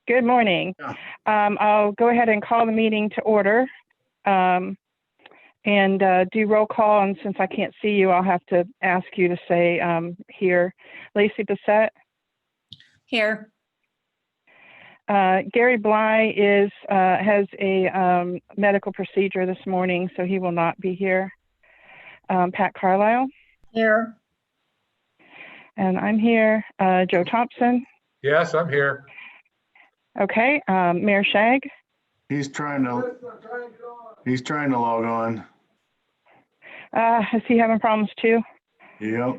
Good morning. Yeah. I'll go ahead and call the meeting to order and do roll call. And since I can't see you, I'll have to ask you to say here. Lacey Bissett. Here. Gary Bly has a medical procedure this morning, so he will not be here. Pat Carlisle. Here. And I'm here. Joe Thompson. Yes, I'm here. Okay. Mayor Shag. He's trying to log on. Is he having problems too? Yep.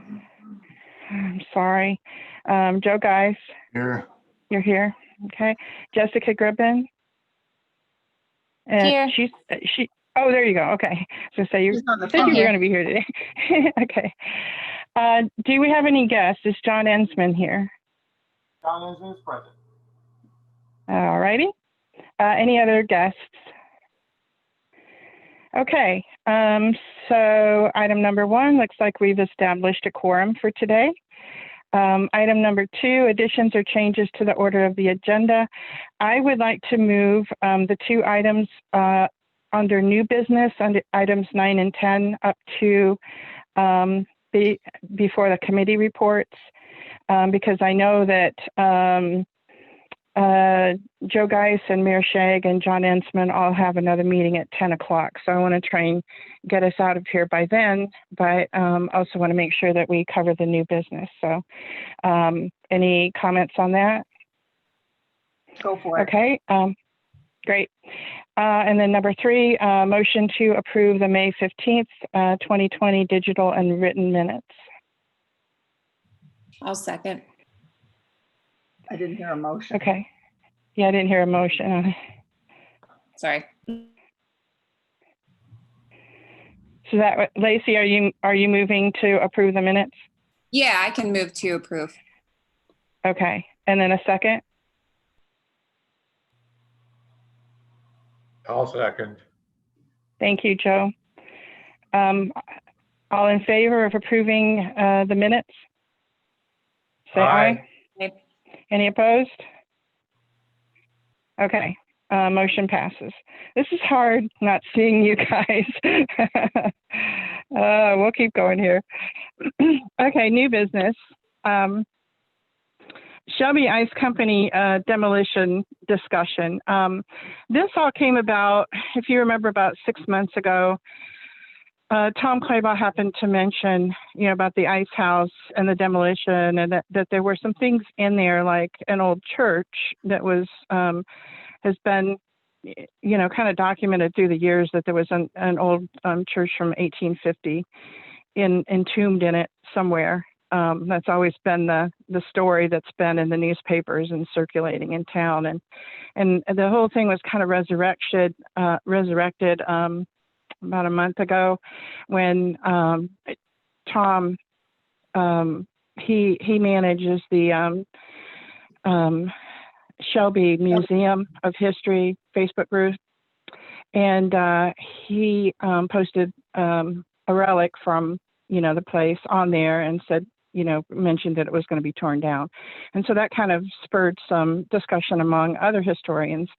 I'm sorry. Joe Geis. Here. You're here. Okay. Jessica Gribbin. And Here. oh, there you go. Okay. So say you She's on the said you phone. were going to be here today. Okay. Do we have any guests? Is John Ensman here? John Ensman is present. All righty. Any other guests? Okay. So item number 1, looks like we've established a quorum for today. Item number 2, additions or changes to the order of the agenda. I would like to move the 2 items under new business, under items 9 and 10, up to before the committee reports, because I know that Joe Geis and Mayor Shag and John Ensman all have another meeting at 10 o'clock. So I want to try and get us out of here by then, but also want to make sure that we cover the new business. So any comments on that? Go for it. Okay, great. And then number 3, motion to approve the May 15th, 2020 digital and written minutes. I'll second. I didn't hear a motion. Okay. Yeah, I didn't hear a motion. Sorry. So that, Lacey, are you moving to approve the minutes? Yeah, I can move to approve. Okay. And then a second? I'll second. Thank you, Joe. All in favor of approving the minutes? Say aye. Aye. Any opposed? Okay, motion passes. This is hard not seeing you guys. We'll keep going here. Okay, new business. Shelby Ice Company demolition discussion. This all came about, if you remember, about 6 months ago. Tom Claybaugh happened to mention, about the ice house and the demolition, and that there were some things in there, like an old church that was has been, kind of documented through the years, that there was an old church from 1850 entombed in it somewhere. That's always been the story that's been in the newspapers and circulating in town, and the whole thing was kind of resurrected about a month ago, when Tom he manages the Shelby Museum of History Facebook group, and he posted a relic from the place on there, and said, mentioned that it was going to be torn down. And so that kind of spurred some discussion among other historians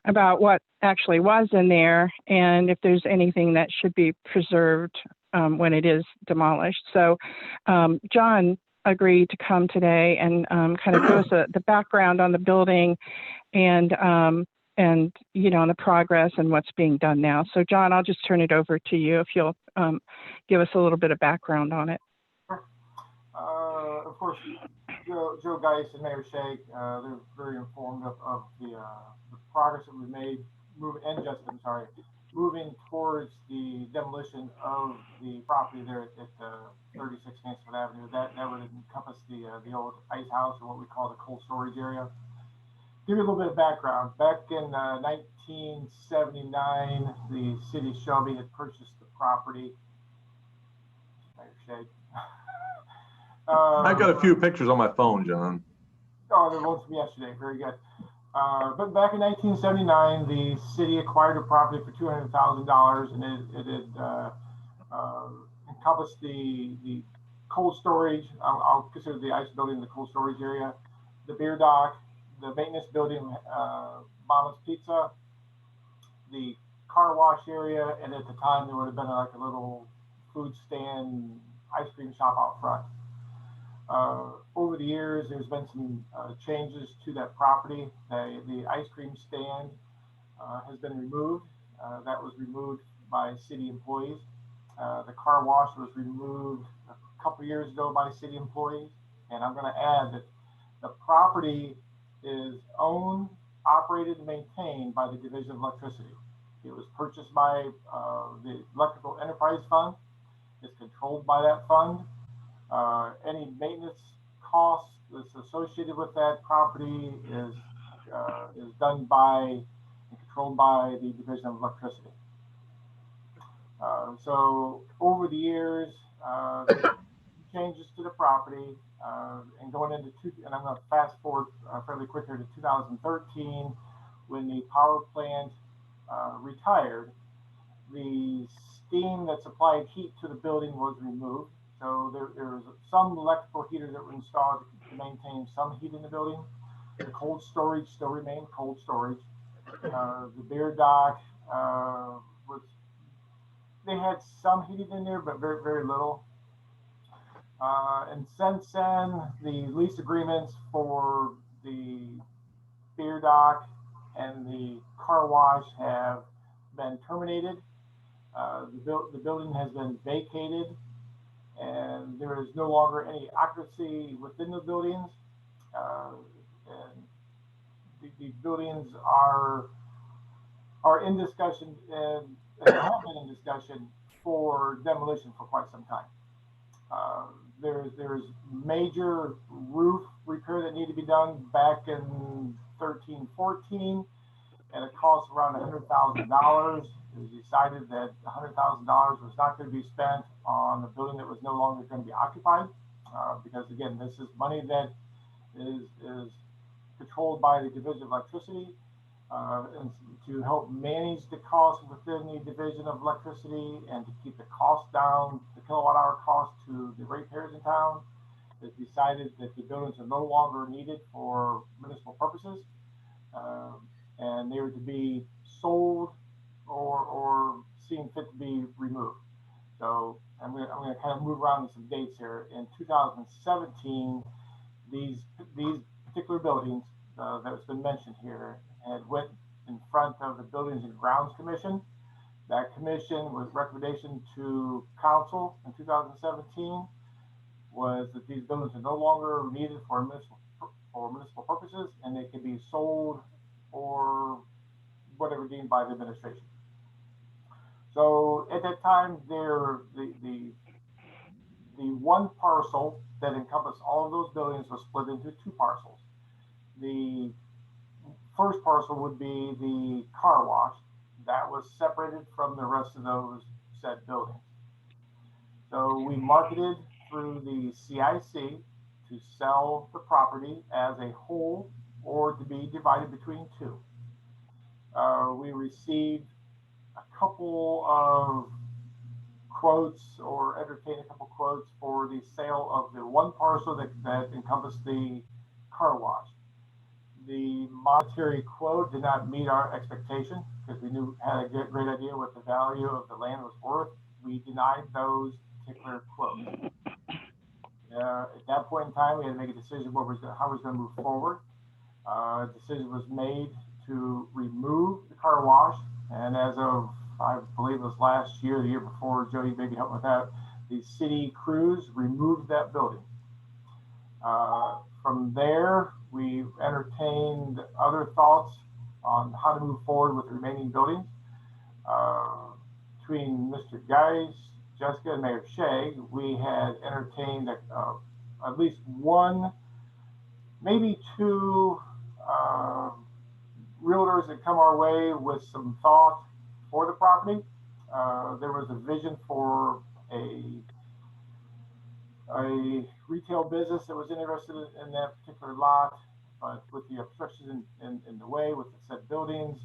about what actually was in there, and if there's anything that should be preserved when it is demolished. So John agreed to come today and kind of give us the background on the building, and on the progress and what's being done now. So John, I'll just turn it over to you if you'll give us a little bit of background on it. Of course, Joe Geis and Mayor Shag, they're very informed of the progress that we made, moving towards the demolition of the property there at 36 Hansford Avenue. That would encompass the old ice house, or what we call the cold storage area. Give you a little bit of background. Back in 1979, the city of Shelby had purchased the property. Mayor Shag. I got a few pictures on my phone, John. Oh, there was from yesterday. Very good. But back in 1979, the city acquired a property for $200,000, and it had encompassed the cold storage. I'll consider the ice building the cold storage area, the beer dock, the maintenance building, Mama's Pizza, the car wash area, and at the time there would have been like a little food stand, ice cream shop out front. Over the years, there's been some changes to that property. The ice cream stand has been removed. That was removed by city employees. The car wash was removed a couple years ago by city employees. And I'm going to add that the property is owned, operated, and maintained by the Division of Electricity. It was purchased by the Electrical Enterprise Fund. It's controlled by that fund. Any maintenance costs that's associated with that property is done by and controlled by the Division of Electricity. So over the years, changes to the property, and going into and I'm going to fast forward fairly quicker to 2013, when the power plant retired. The steam that supplied heat to the building was removed. So there was some electrical heaters that were installed to maintain some heat in the building. The cold storage still remained cold storage. The beer dock they had some heating in there, but very, very little. And since then, the lease agreements for the beer dock and the car wash have been terminated. The building has been vacated, and there is no longer any occupancy within the buildings. And the buildings are in discussion and have been in discussion for demolition for quite some time. There's major roof repair that need to be done back in 13-14 at a cost of around $100,000. It was decided that $100,000 was not going to be spent on a building that was no longer going to be occupied, because again, this is money that is controlled by the Division of Electricity, and to help manage the cost within the Division of Electricity and to keep the cost down, the kilowatt hour cost to the ratepayers in town. It decided that the buildings are no longer needed for municipal purposes, and they were to be sold or seen fit to be removed. So I'm going to kind of move around to some dates here. In 2017, these particular buildings that's been mentioned here had went in front of the Buildings and Grounds Commission. That commission, with recommendation to council in 2017, was that these buildings are no longer needed for municipal purposes, and they can be sold or whatever deemed by the administration. So at that time, the one parcel that encompassed all of those buildings was split into two parcels. The first parcel would be the car wash that was separated from the rest of those said buildings. So we marketed through the CIC to sell the property as a whole or to be divided between two. We received a couple of quotes or entertained a couple quotes for the sale of the one parcel that encompassed the car wash. The monetary quote did not meet our expectation because we had a great idea what the value of the land was worth. We denied those particular quotes. At that point in time, we had to make a decision how we was going to move forward. A decision was made to remove the car wash, and as of, I believe it was last year, the year before, Jody maybe helped with that, the city crews removed that building. From there, we entertained other thoughts on how to move forward with the remaining buildings. Between Mr. Geis, Jessica, and Mayor Shea, we had entertained at least one, maybe two realtors that come our way with some thought for the property. There was a vision for a retail business that was interested in that particular lot, but with the obstructions in the way with the said buildings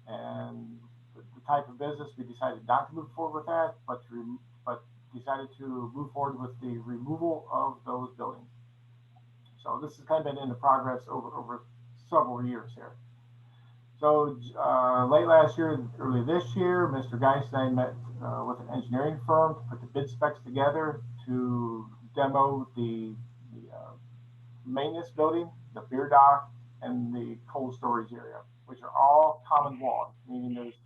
and the type of business, we decided not to move forward with that, but decided to move forward with the removal of those buildings. So this has kind of been in the progress over several years here. So late last year, early this year, Mr. Geist and I met with an engineering firm to put the bid specs together to demo the maintenance building, the beer dock, and the cold storage area, which are all common walls, meaning there's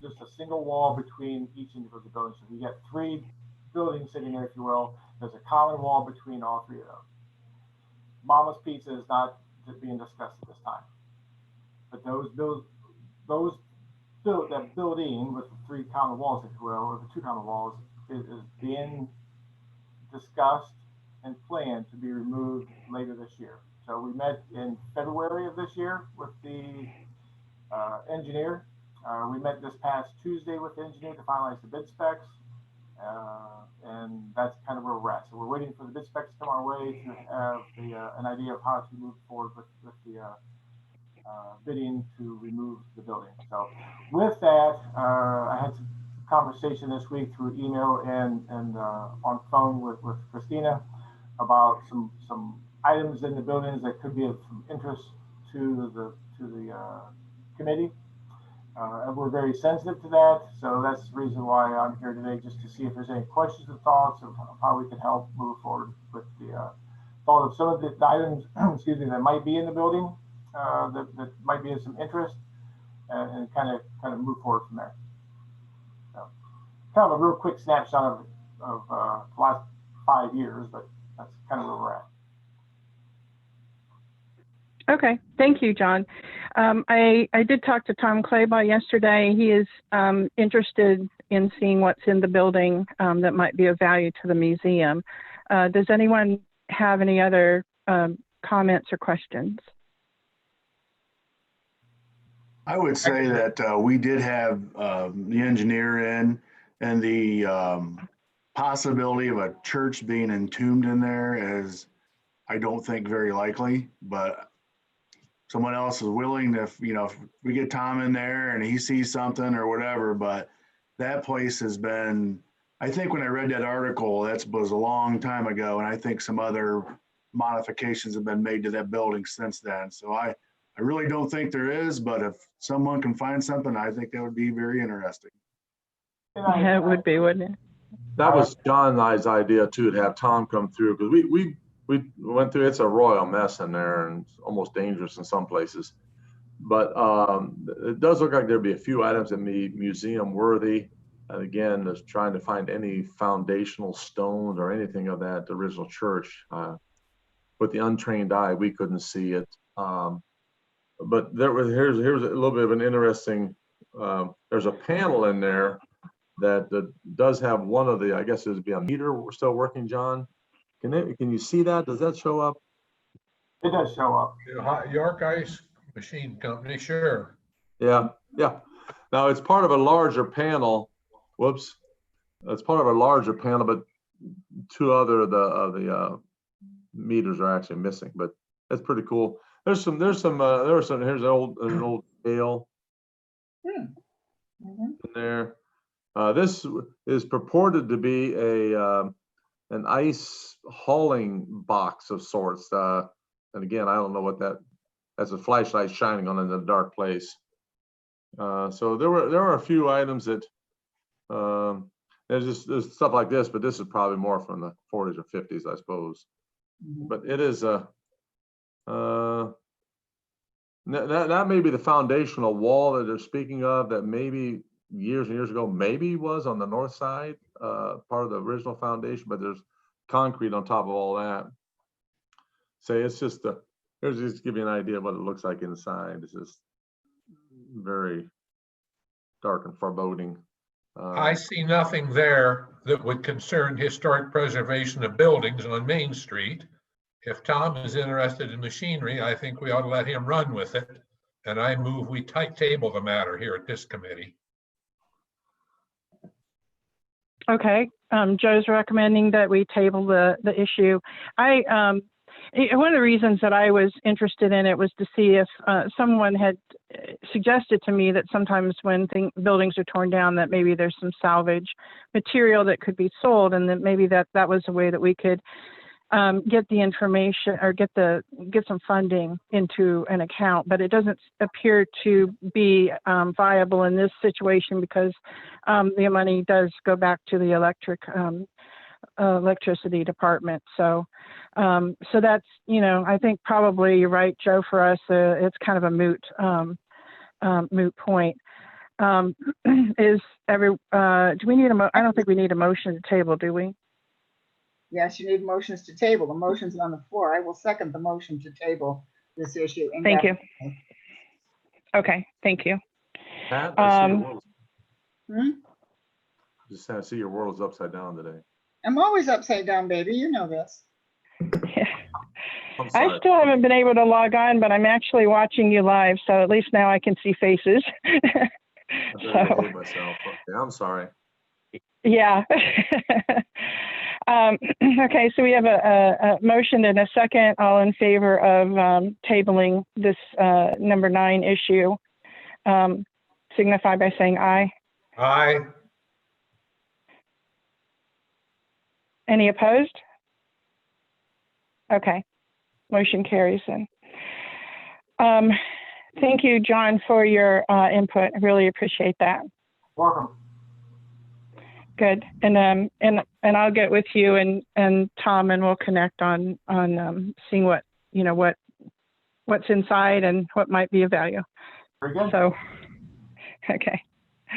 just a single wall between each individual building. So you get 3 buildings sitting there, if you will. There's a common wall between all 3 of those. Mama's Pizza is not being discussed at this time. But that building with the 3 common walls, if you will, or the 2 common walls, is being discussed and planned to be removed later this year. So we met in February of this year with the engineer. We met this past Tuesday with the engineer to finalize the bid specs. And that's kind of where we're at. So we're waiting for the bid specs to come our way to have an idea of how to move forward with the bidding to remove the building. So with that, I had some conversation this week through email and on phone with Christina about some items in the buildings that could be of some interest to the committee. And we're very sensitive to that. So that's the reason why I'm here today, just to see if there's any questions or thoughts of how we can help move forward with the thought of some of the items, excuse me, that might be in the building, that might be of some interest, and kind of move forward from there. So, kind of a real quick snapshot of the last 5 years, but that's kind of where we're at. Okay, thank you, John. I did talk to Tom Claybaugh yesterday. He is interested in seeing what's in the building that might be of value to the museum. Does anyone have any other comments or questions? I would say that we did have the engineer in, and the possibility of a church being entombed in there is, I don't think, very likely, but someone else is willing to, if we get Tom in there and he sees something or whatever. But that place has been, I think when I read that article, that was a long time ago, and I think some other modifications have been made to that building since then. So I really don't think there is, but if someone can find something, I think that would be very interesting. Yeah, it would be, wouldn't it? That was John and I's idea too, to have Tom come through, because we went through, it's a royal mess in there and it's almost dangerous in some places. But it does look like there'd be a few items that be museum worthy. And again, just trying to find any foundational stones or anything of that original church. With the untrained eye, we couldn't see it. But here's a little bit of an interesting, there's a panel in there that does have one of the, I guess it would be a meter. We're still working, John. Can you see that? Does that show up? It does show up. York Ice Machine Company, sure. Yeah. Now it's part of a larger panel. Whoops. It's part of a larger panel, but 2 other of the meters are actually missing. But that's pretty cool. Here's an old scale in there. This is purported to be an ice hauling box of sorts. And again, I don't know what that's a flashlight shining on in a dark place. So there are a few items that there's stuff like this, but this is probably more from the 40s or 50s, I suppose. But it is that may be the foundational wall that they're speaking of, that maybe years and years ago maybe was on the north side, part of the original foundation, but there's concrete on top of all that. Say it's just here's just to give you an idea of what it looks like inside. It's just very dark and foreboding. I see nothing there that would concern historic preservation of buildings on Main Street. If Tom is interested in machinery, I think we ought to let him run with it. And I move we table the matter here at this committee. Okay, Joe's recommending that we table the issue. One of the reasons that I was interested in it was to see if someone had suggested to me that sometimes when buildings are torn down, that maybe there's some salvage material that could be sold, and that maybe that was a way that we could get the information or get some funding into an account, but it doesn't appear to be viable in this situation because the money does go back to the electricity department. So that's, I think probably you're right, Joe, for us, it's kind of a moot point. Do we need I don't think we need a motion to table, do we? Yes, you need motions to table. The motion's on the floor. I will second the motion to table this issue. Thank you. Okay, thank you. Pat, I see your world, Hmm? just I see your world is upside down today. I'm always upside down, baby. You know this. I'm I sorry. still haven't been able to log on, but I'm actually watching you live, so at least now I can see faces. I better behave myself. Okay, I'm sorry. Yeah. Okay, so we have a motion and a second. All in favor of tabling this number 9 issue, signify by saying aye. Aye. Any opposed? Okay, motion carries then. Thank you, John, for your input. I really appreciate that. Welcome. Good, and I'll get with you and Tom, and we'll connect on seeing what's inside and what might be of value. Very good. So, okay.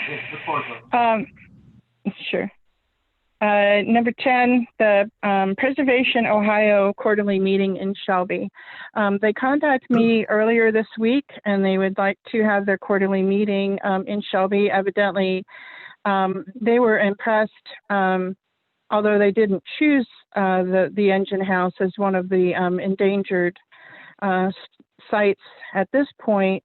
Yes, look forward to it. Sure. Number 10, the Preservation Ohio quarterly meeting in Shelby. They contacted me earlier this week, and they would like to have their quarterly meeting in Shelby. Evidently, they were impressed, although they didn't choose the engine house as one of the endangered sites at this point.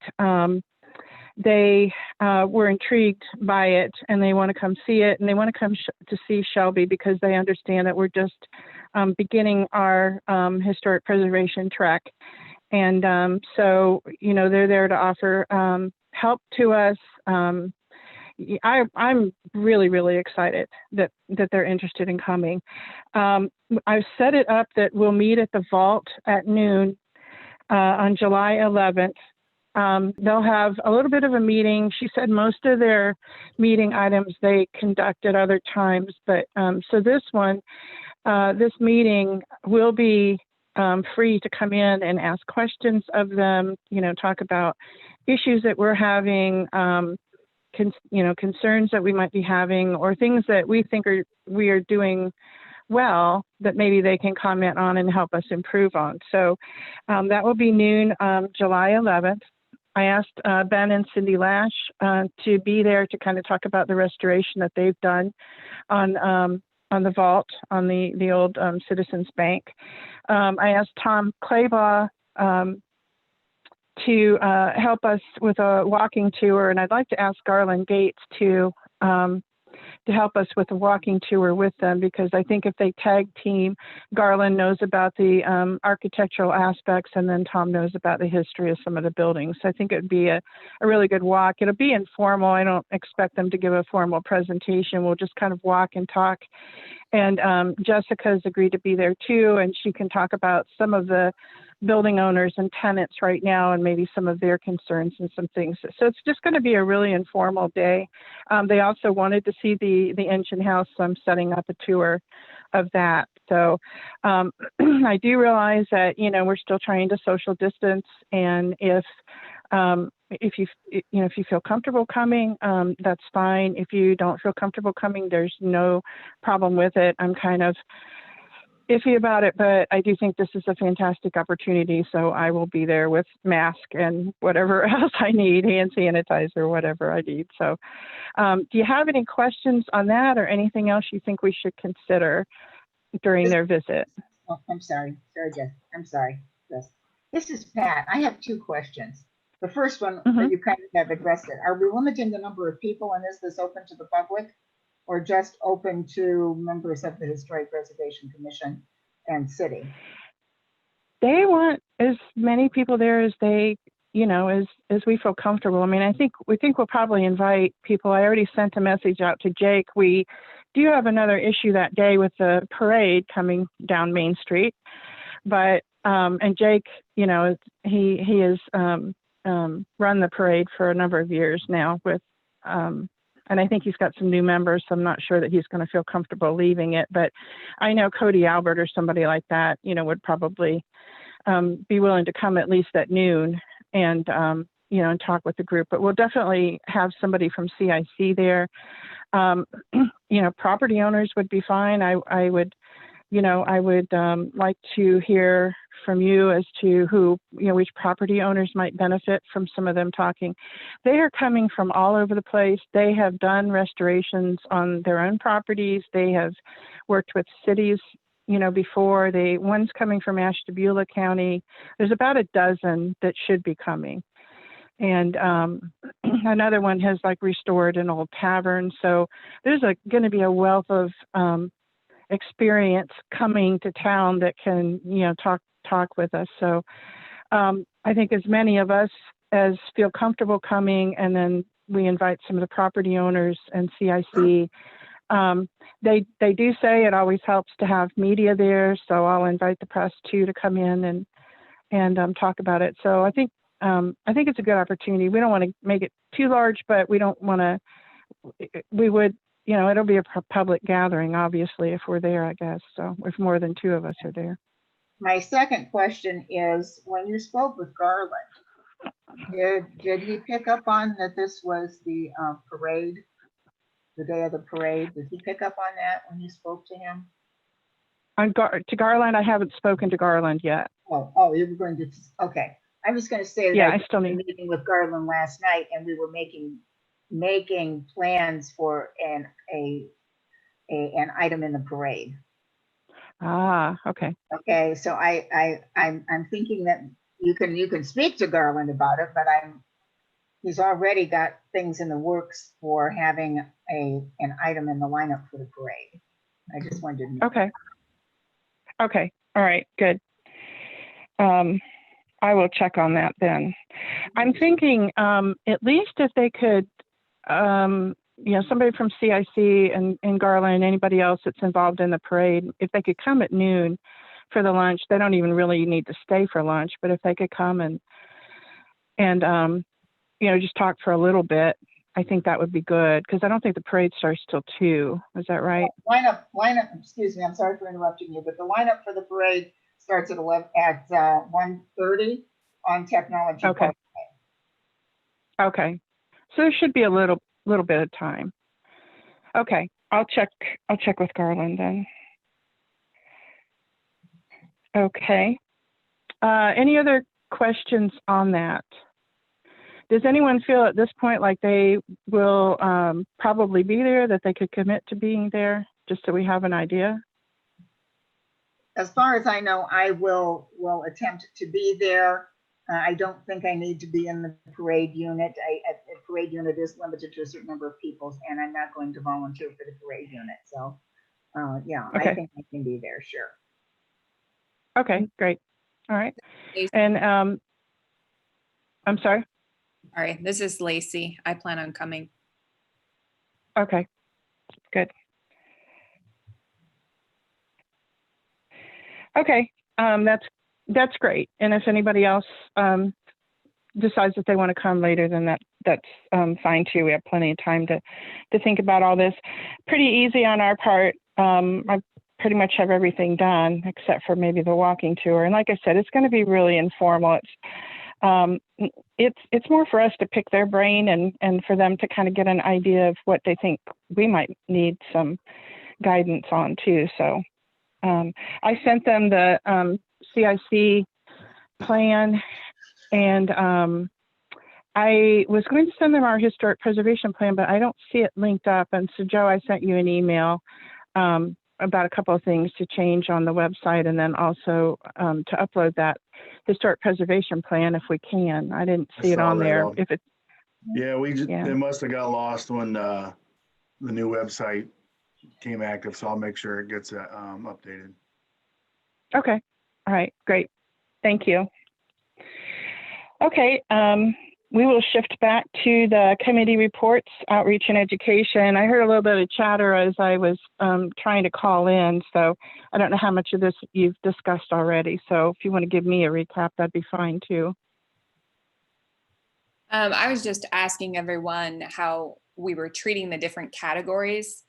They were intrigued by it, and they want to come see it, and they want to come to see Shelby because they understand that we're just beginning our historic preservation trek. And so, they're there to offer help to us. I'm really, really excited that they're interested in coming. I've set it up that we'll meet at the vault at noon on July 11th. They'll have a little bit of a meeting. She said most of their meeting items they conduct at other times, but so this meeting will be free to come in and ask questions of them, talk about issues that we're having, concerns that we might be having, or things that we think we are doing well that maybe they can comment on and help us improve on. So that will be noon, July 11th. I asked Ben and Cindy Lash to be there to kind of talk about the restoration that they've done on the vault, on the old Citizens Bank. I asked Tom Claybaugh to help us with a walking tour, and I'd like to ask Garland Gates to help us with a walking tour with them, because I think if they tag team, Garland knows about the architectural aspects, and then Tom knows about the history of some of the buildings. So I think it would be a really good walk. It'll be informal. I don't expect them to give a formal presentation. We'll just kind of walk and talk. And Jessica's agreed to be there too, and she can talk about some of the building owners and tenants right now and maybe some of their concerns and some things. So it's just going to be a really informal day. They also wanted to see the engine house, so I'm setting up a tour of that. So I do realize that, we're still trying to social distance, and if you feel comfortable coming, that's fine. If you don't feel comfortable coming, there's no problem with it. I'm kind of iffy about it, but I do think this is a fantastic opportunity. So I will be there with mask and whatever else I need, hand sanitizer, whatever I need. So do you have any questions on that or anything else you think we should consider during their visit? Oh, I'm sorry. Sorry, Jeff. I'm sorry. Yes. This is Pat. I have 2 questions. The first one, you kind of have addressed it. Are we limiting the number of people, and is this open to the public, or just open to members of the Historic Preservation Commission and city? They want as many people there as they, as we feel comfortable. I mean, we think we'll probably invite people. I already sent a message out to Jake. We do have another issue that day with the parade coming down Main Street. But, and Jake, you know, he has run the parade for a number of years now with, and I think he's got some new members, so I'm not sure that he's going to feel comfortable leaving it. But I know Cody Albert or somebody like that, you know, would probably be willing to come at least at noon and, you know, and talk with the group. But we'll definitely have somebody from CIC there. You know, property owners would be fine. I would, you know, I would like to hear from you as to who, you know, which property owners might benefit from some of them talking. They are coming from all over the place. They have done restorations on their own properties. They have worked with cities, you know, before. One's coming from Ashtabula County. There's about a dozen that should be coming. And another one has like restored an old tavern. So there's going to be a wealth of experience coming to town that can, you know, talk with us. So I think as many of us as feel comfortable coming, and then we invite some of the property owners and CIC. They do say it always helps to have media there, so I'll invite the press too to come in and talk about it. So I think it's a good opportunity. We don't want to make it too large, but we don't want to. We would, you know, it'll be a public gathering, obviously, if we're there, I guess. So if more than two of us are there. My second question is, when you spoke with Garland, did he pick up on that this was the parade, the day of the parade? Did he pick up on that when you spoke to him? To Garland, I haven't spoken to Garland yet. Oh, you were going to, okay. I was going to say that Yeah, I I still need. meeting with Garland last night, and we were making plans for an item in the parade. Ah, okay. Okay, so I'm thinking that you can speak to Garland about it, but he's already got things in the works for having an item in the lineup for the parade. I just wanted to know. Okay. All right. Good. I will check on that then. I'm thinking at least if they could, you know, somebody from CIC and Garland, anybody else that's involved in the parade, if they could come at noon for the lunch. They don't even really need to stay for lunch, but if they could come and you know, just talk for a little bit, I think that would be good, because I don't think the parade starts till 2. Is that right? Lineup, excuse me, I'm sorry for interrupting you, but the lineup for the parade starts at 1:30 on Technology Okay. Park. Okay. So there should be a little bit of time. Okay. I'll check with Garland then. Okay. Any other questions on that? Does anyone feel at this point like they will probably be there, that they could commit to being there, just so we have an idea? As far as I know, I will attempt to be there. I don't think I need to be in the parade unit. The parade unit is limited to a certain number of people, and I'm not going to volunteer for the parade unit. So, yeah, Okay. I think I can be there, sure. Okay, great. All right. Lacey. And I'm sorry. All right, this is Lacey. I plan on coming. Okay, good. Okay, that's great. And if anybody else decides that they want to come later, then that's fine too. We have plenty of time to think about all this. Pretty easy on our part. I pretty much have everything done except for maybe the walking tour. And like I said, it's going to be really informal. It's more for us to pick their brain and for them to kind of get an idea of what they think we might need some guidance on too. So I sent them the CIC plan, and I was going to send them our historic preservation plan, but I don't see it linked up. And so Joe, I sent you an email about a couple of things to change on the website, and then also to upload that historic preservation plan if we can. I didn't see it saw on that there. on- If it, Yeah, Yeah. it must have got lost when the new website came active, so I'll make sure it gets updated. okay, all right, great, thank you. Okay, we will shift back to the committee reports, outreach and education. I heard a little bit of chatter as I was trying to call in, so I don't know how much of this you've discussed already. So if you want to give me a recap, that'd be fine too. I was just asking everyone how we were treating the different categories,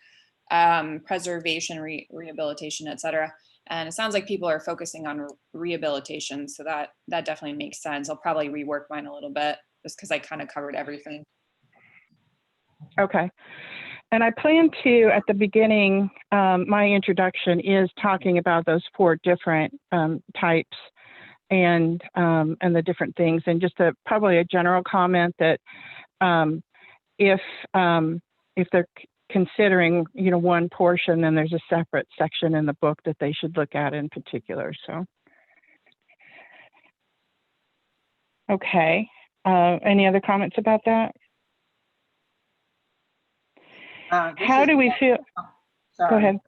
preservation, rehabilitation, et cetera. And it sounds like people are focusing on rehabilitation. So that definitely makes sense. I'll probably rework mine a little bit just because I kind of covered everything. Okay. And I plan to, at the beginning, my introduction is talking about those 4 different types and the different things, and just probably a general comment that if they're considering, one portion, then there's a separate section in the book that they should look at in particular. So, okay. Any other comments about that? How do we feel? Sorry. Go ahead.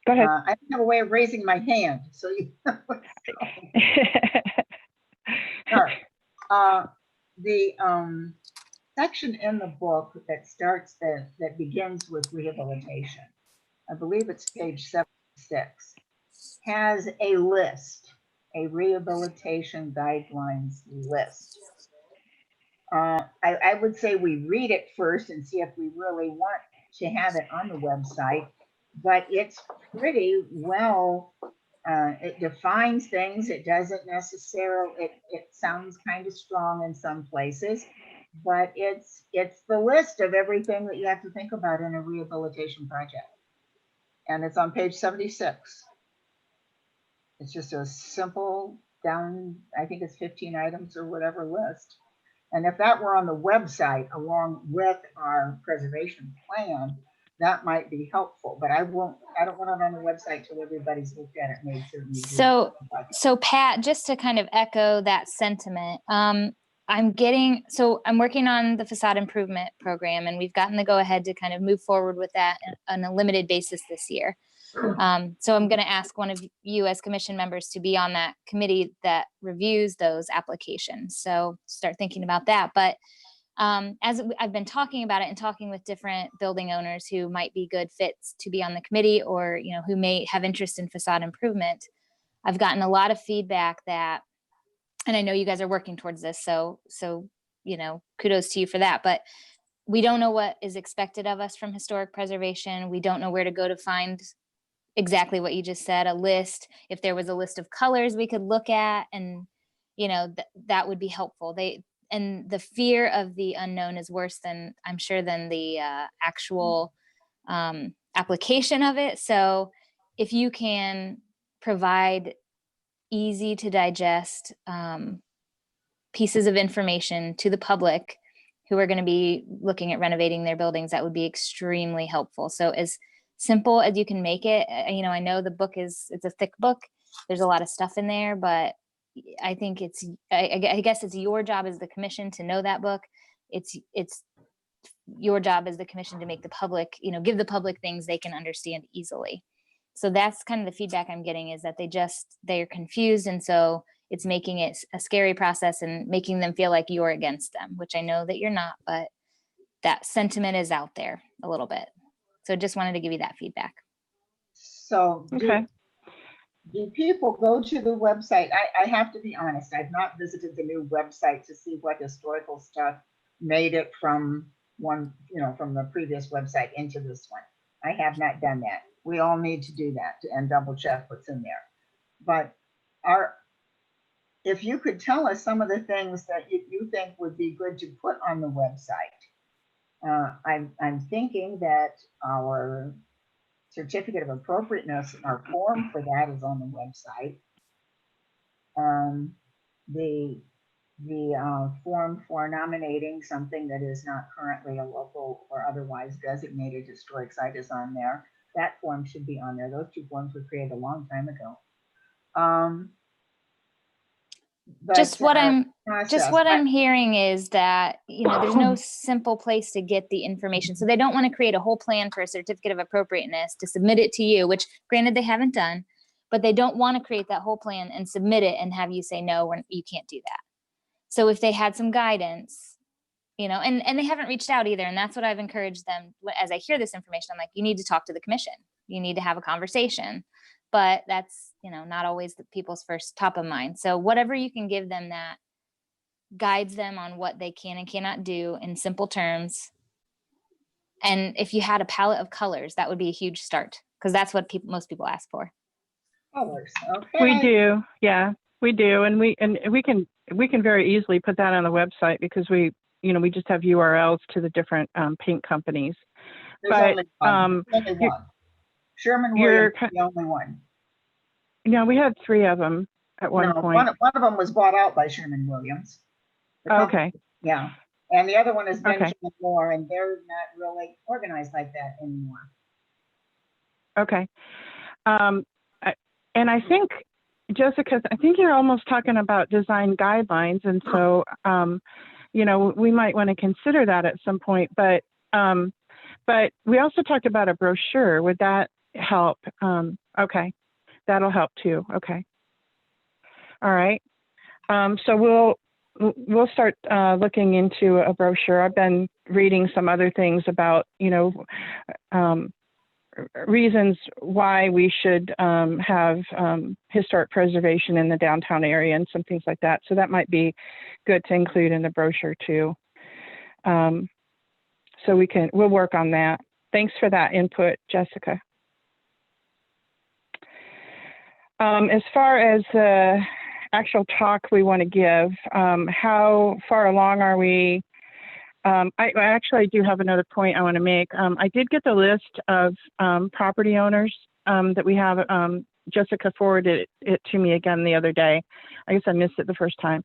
Go ahead. I don't have a way of raising my hand, so you. Sorry. The section in the book that starts that begins with rehabilitation, I believe it's page 76, has a list, a rehabilitation guidelines list. I would say we read it first and see if we really want to have it on the website, but it's pretty well, it defines things. It doesn't necessarily, it sounds kind of strong in some places, but it's the list of everything that you have to think about in a rehabilitation project. And it's on page 76. It's just a simple down, I think it's 15 items or whatever list. And if that were on the website along with our preservation plan, that might be helpful, but I don't want it on the website till everybody's looked at it and made certain. So Pat, just to kind of echo that sentiment, I'm working on the facade improvement program, and we've gotten the go ahead to kind of move forward with that on a limited basis this year. So I'm going to ask one of you as commission members to be on that committee that reviews those applications. So start thinking about that. But as I've been talking about it and talking with different building owners who might be good fits to be on the committee, or, who may have interest in facade improvement, I've gotten a lot of feedback that, and I know you guys are working towards this, so kudos to you for that, but we don't know what is expected of us from historic preservation. We don't know where to go to find exactly what you just said, a list. If there was a list of colors we could look at, and that would be helpful. And the fear of the unknown is worse than, I'm sure, than the actual application of it. So if you can provide easy to digest pieces of information to the public who are going to be looking at renovating their buildings, that would be extremely helpful. So as simple as you can make it. I know the book it's a thick book. There's a lot of stuff in there, but I think I guess it's your job as the commission to know that book. It's your job as the commission to make the public, give the public things they can understand easily. So that's kind of the feedback I'm getting, is that they're confused. And so it's making it a scary process and making them feel like you're against them, which I know that you're not, but that sentiment is out there a little bit. So just wanted to give you that feedback. So Okay. do people go to the website? I have to be honest, I've not visited the new website to see what historical stuff made it from from the previous website into this one. I have not done that. We all need to do that and double check what's in there. But if you could tell us some of the things that you think would be good to put on the website. I'm thinking that our certificate of appropriateness, our form for that, is on the website. The form for nominating something that is not currently a local or otherwise designated historic site is on there. That form should be on there. Those two forms were created a long time ago. Just what I'm hearing is that, there's no simple place to get the information. So they don't want to create a whole plan for a certificate of appropriateness to submit it to you, which granted they haven't done, but they don't want to create that whole plan and submit it and have you say, no, you can't do that. So if they had some guidance, you know, and they haven't reached out either. And that's what I've encouraged them. As I hear this information, I'm like, you need to talk to the commission. You need to have a conversation. But that's, you know, not always the people's first top of mind. So whatever you can give them that guides them on what they can and cannot do in simple terms. And if you had a palette of colors, that would be a huge start, because that's what most people ask for. Colors, okay. We do, yeah, we do, and we can very easily put that on the website, because we just have URLs to the different paint companies. There's But only one. Sherwin-Williams is the only one. Yeah, we had 3 of them at one point. One of them was bought out by Sherwin-Williams. Okay. Yeah, and the other one is Okay. Benjamin Moore, and they're not really organized like that anymore. Okay. And I think, Jessica, I think you're almost talking about design guidelines. And so, we might want to consider that at some point, but we also talked about a brochure. Would that help? Okay. That'll help too. Okay. All right. So we'll start looking into a brochure. I've been reading some other things about, reasons why we should have historic preservation in the downtown area and some things like that. So that might be good to include in the brochure too. So we'll work on that. Thanks for that input, Jessica. As far as the actual talk we want to give, how far along are we? I actually do have another point I want to make. I did get the list of property owners that we have. Jessica forwarded it to me again the other day. I guess I missed it the first time.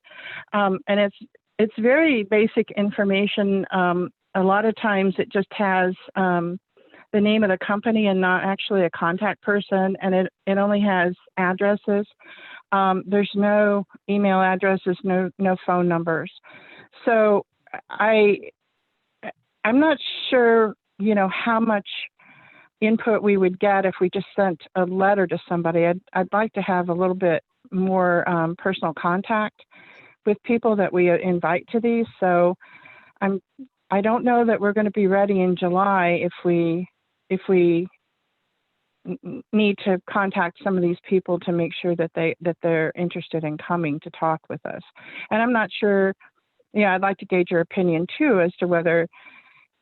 And it's very basic information. A lot of times it just has the name of the company and not actually a contact person, and it only has addresses. There's no email addresses, no phone numbers. So I'm not sure, how much input we would get if we just sent a letter to somebody. I'd like to have a little bit more personal contact with people that we invite to these. So I don't know that we're going to be ready in July if we need to contact some of these people to make sure that they're interested in coming to talk with us. And I'm not sure. Yeah, I'd like to gauge your opinion too as to whether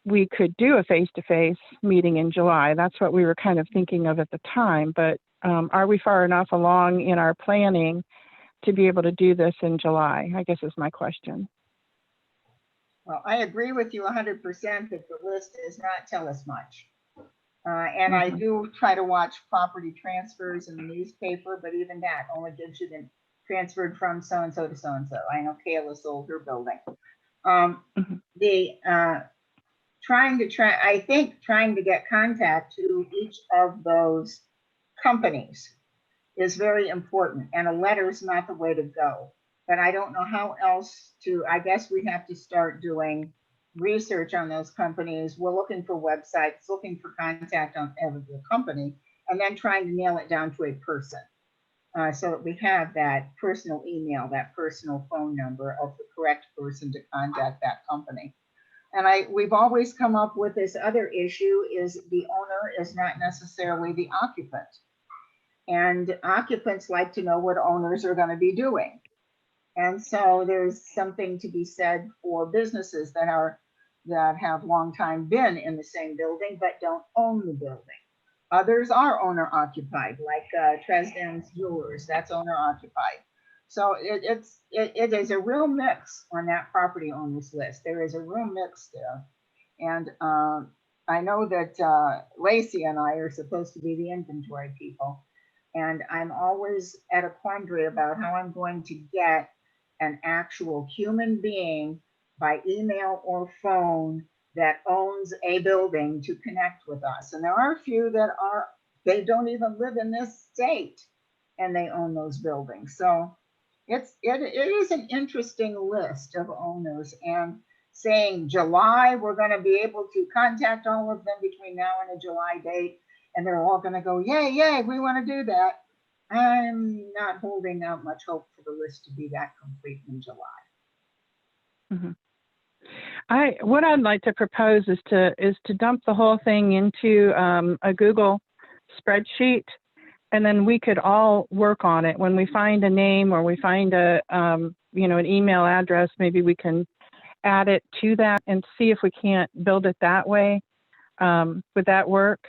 we could do a face-to-face meeting in July. That's what we were kind of thinking of at the time, but are we far enough along in our planning to be able to do this in July, I guess is my question. Well, I agree with you 100% that the list does not tell us much. And I do try to watch property transfers in the newspaper, but even that only gives you the transferred from so-and-so to so-and-so. I know Kayla sold her building. Trying to get contact to each of those companies is very important, and a letter is not the way to go. But I don't know how else I guess we have to start doing research on those companies. We're looking for websites, looking for contact on every company, and then trying to nail it down to a person. So that we have that personal email, that personal phone number of the correct person to contact that company. And we've always come up with this other issue is the owner is not necessarily the occupant. And occupants like to know what owners are going to be doing. And so there's something to be said for businesses that have long time been in the same building but don't own the building. Others are owner occupied, like Tresden's Jewelers, that's owner occupied. So it is a real mix on that property owners list. There is a real mix there. And I know that Lacey and I are supposed to be the inventory people. And I'm always at a quandary about how I'm going to get an actual human being by email or phone that owns a building to connect with us. And there are a few that they don't even live in this state and they own those buildings. So it is an interesting list of owners, and saying July, we're going to be able to contact all of them between now and a July date, and they're all going to go, yay, yay, we want to do that. I'm not holding out much hope for the list to be that complete in July. What I'd like to propose is to dump the whole thing into a Google spreadsheet, and then we could all work on it. When we find a name or we find a an email address, maybe we can add it to that and see if we can't build it that way. Would that work?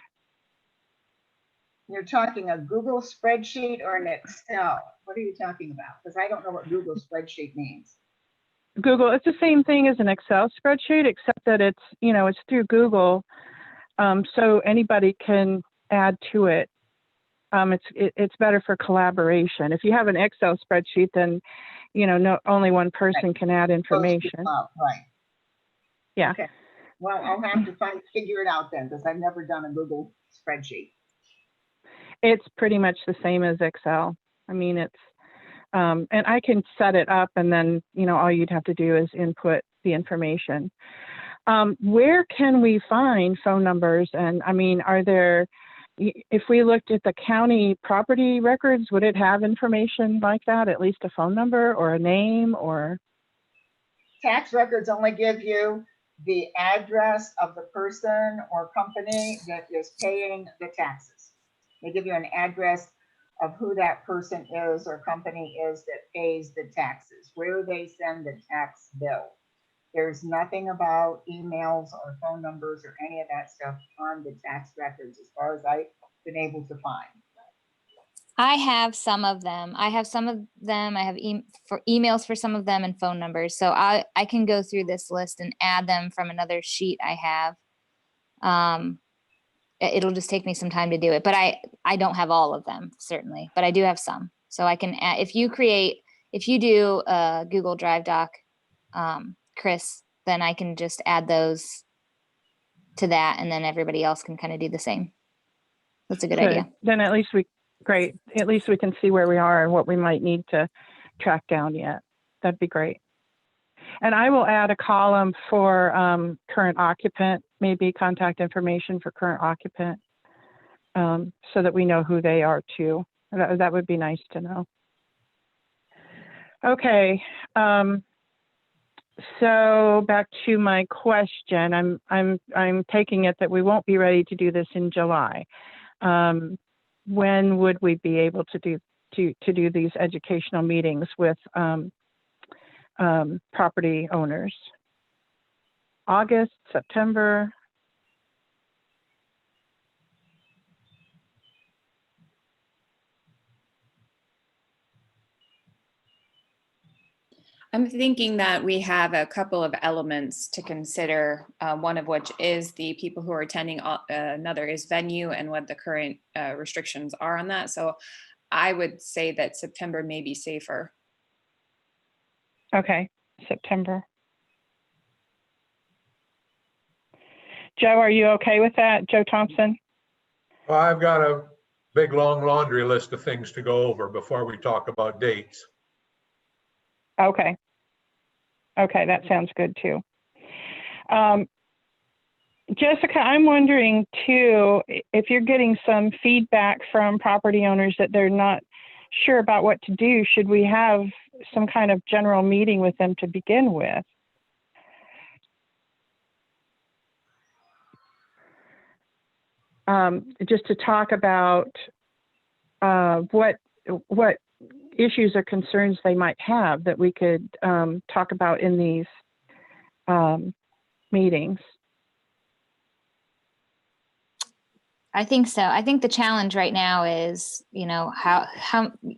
You're talking a Google spreadsheet or an Excel? What are you talking about? Because I don't know what Google spreadsheet means. Google, it's the same thing as an Excel spreadsheet, except that it's through Google, so anybody can add to it. It's better for collaboration. If you have an Excel spreadsheet, then only one person can add information. Right. Yeah. Okay. Well, I'll have to figure it out then, because I've never done a Google spreadsheet. It's pretty much the same as Excel. I mean, it's and I can set it up, and then all you'd have to do is input the information. Where can we find phone numbers? And I mean, are there? If we looked at the county property records, would it have information like that? At least a phone number or a name or? Tax records only give you the address of the person or company that is paying the taxes. They give you an address of who that person is or company is that pays the taxes, where they send the tax bill. There's nothing about emails or phone numbers or any of that stuff on the tax records as far as I've been able to find. I have some of them. I have emails for some of them and phone numbers. So I can go through this list and add them from another sheet I have. It'll just take me some time to do it, but I don't have all of them, certainly, but I do have some. So I can add, if you do a Google Drive doc, Chris, then I can just add those to that, and then everybody else can kind of do the same. That's a good idea. Then at least we can see where we are and what we might need to track down yet. That'd be great. And I will add a column for current occupant, maybe contact information for current occupant, so that we know who they are too. That would be nice to know. Okay. So back to my question, I'm taking it that we won't be ready to do this in July. When would we be able to do these educational meetings with property owners? August, September? I'm thinking that we have a couple of elements to consider, one of which is the people who are attending, another is venue and what the current restrictions are on that. So I would say that September may be safer. Okay, September. Joe, are you okay with that? Joe Thompson? Well, I've got a big, long laundry list of things to go over before we talk about dates. Okay. Okay, that sounds good too. Jessica, I'm wondering too, if you're getting some feedback from property owners that they're not sure about what to do, should we have some kind of general meeting with them to begin with? Just to talk about what issues or concerns they might have that we could talk about in these meetings. I think so. I think the challenge right now is, how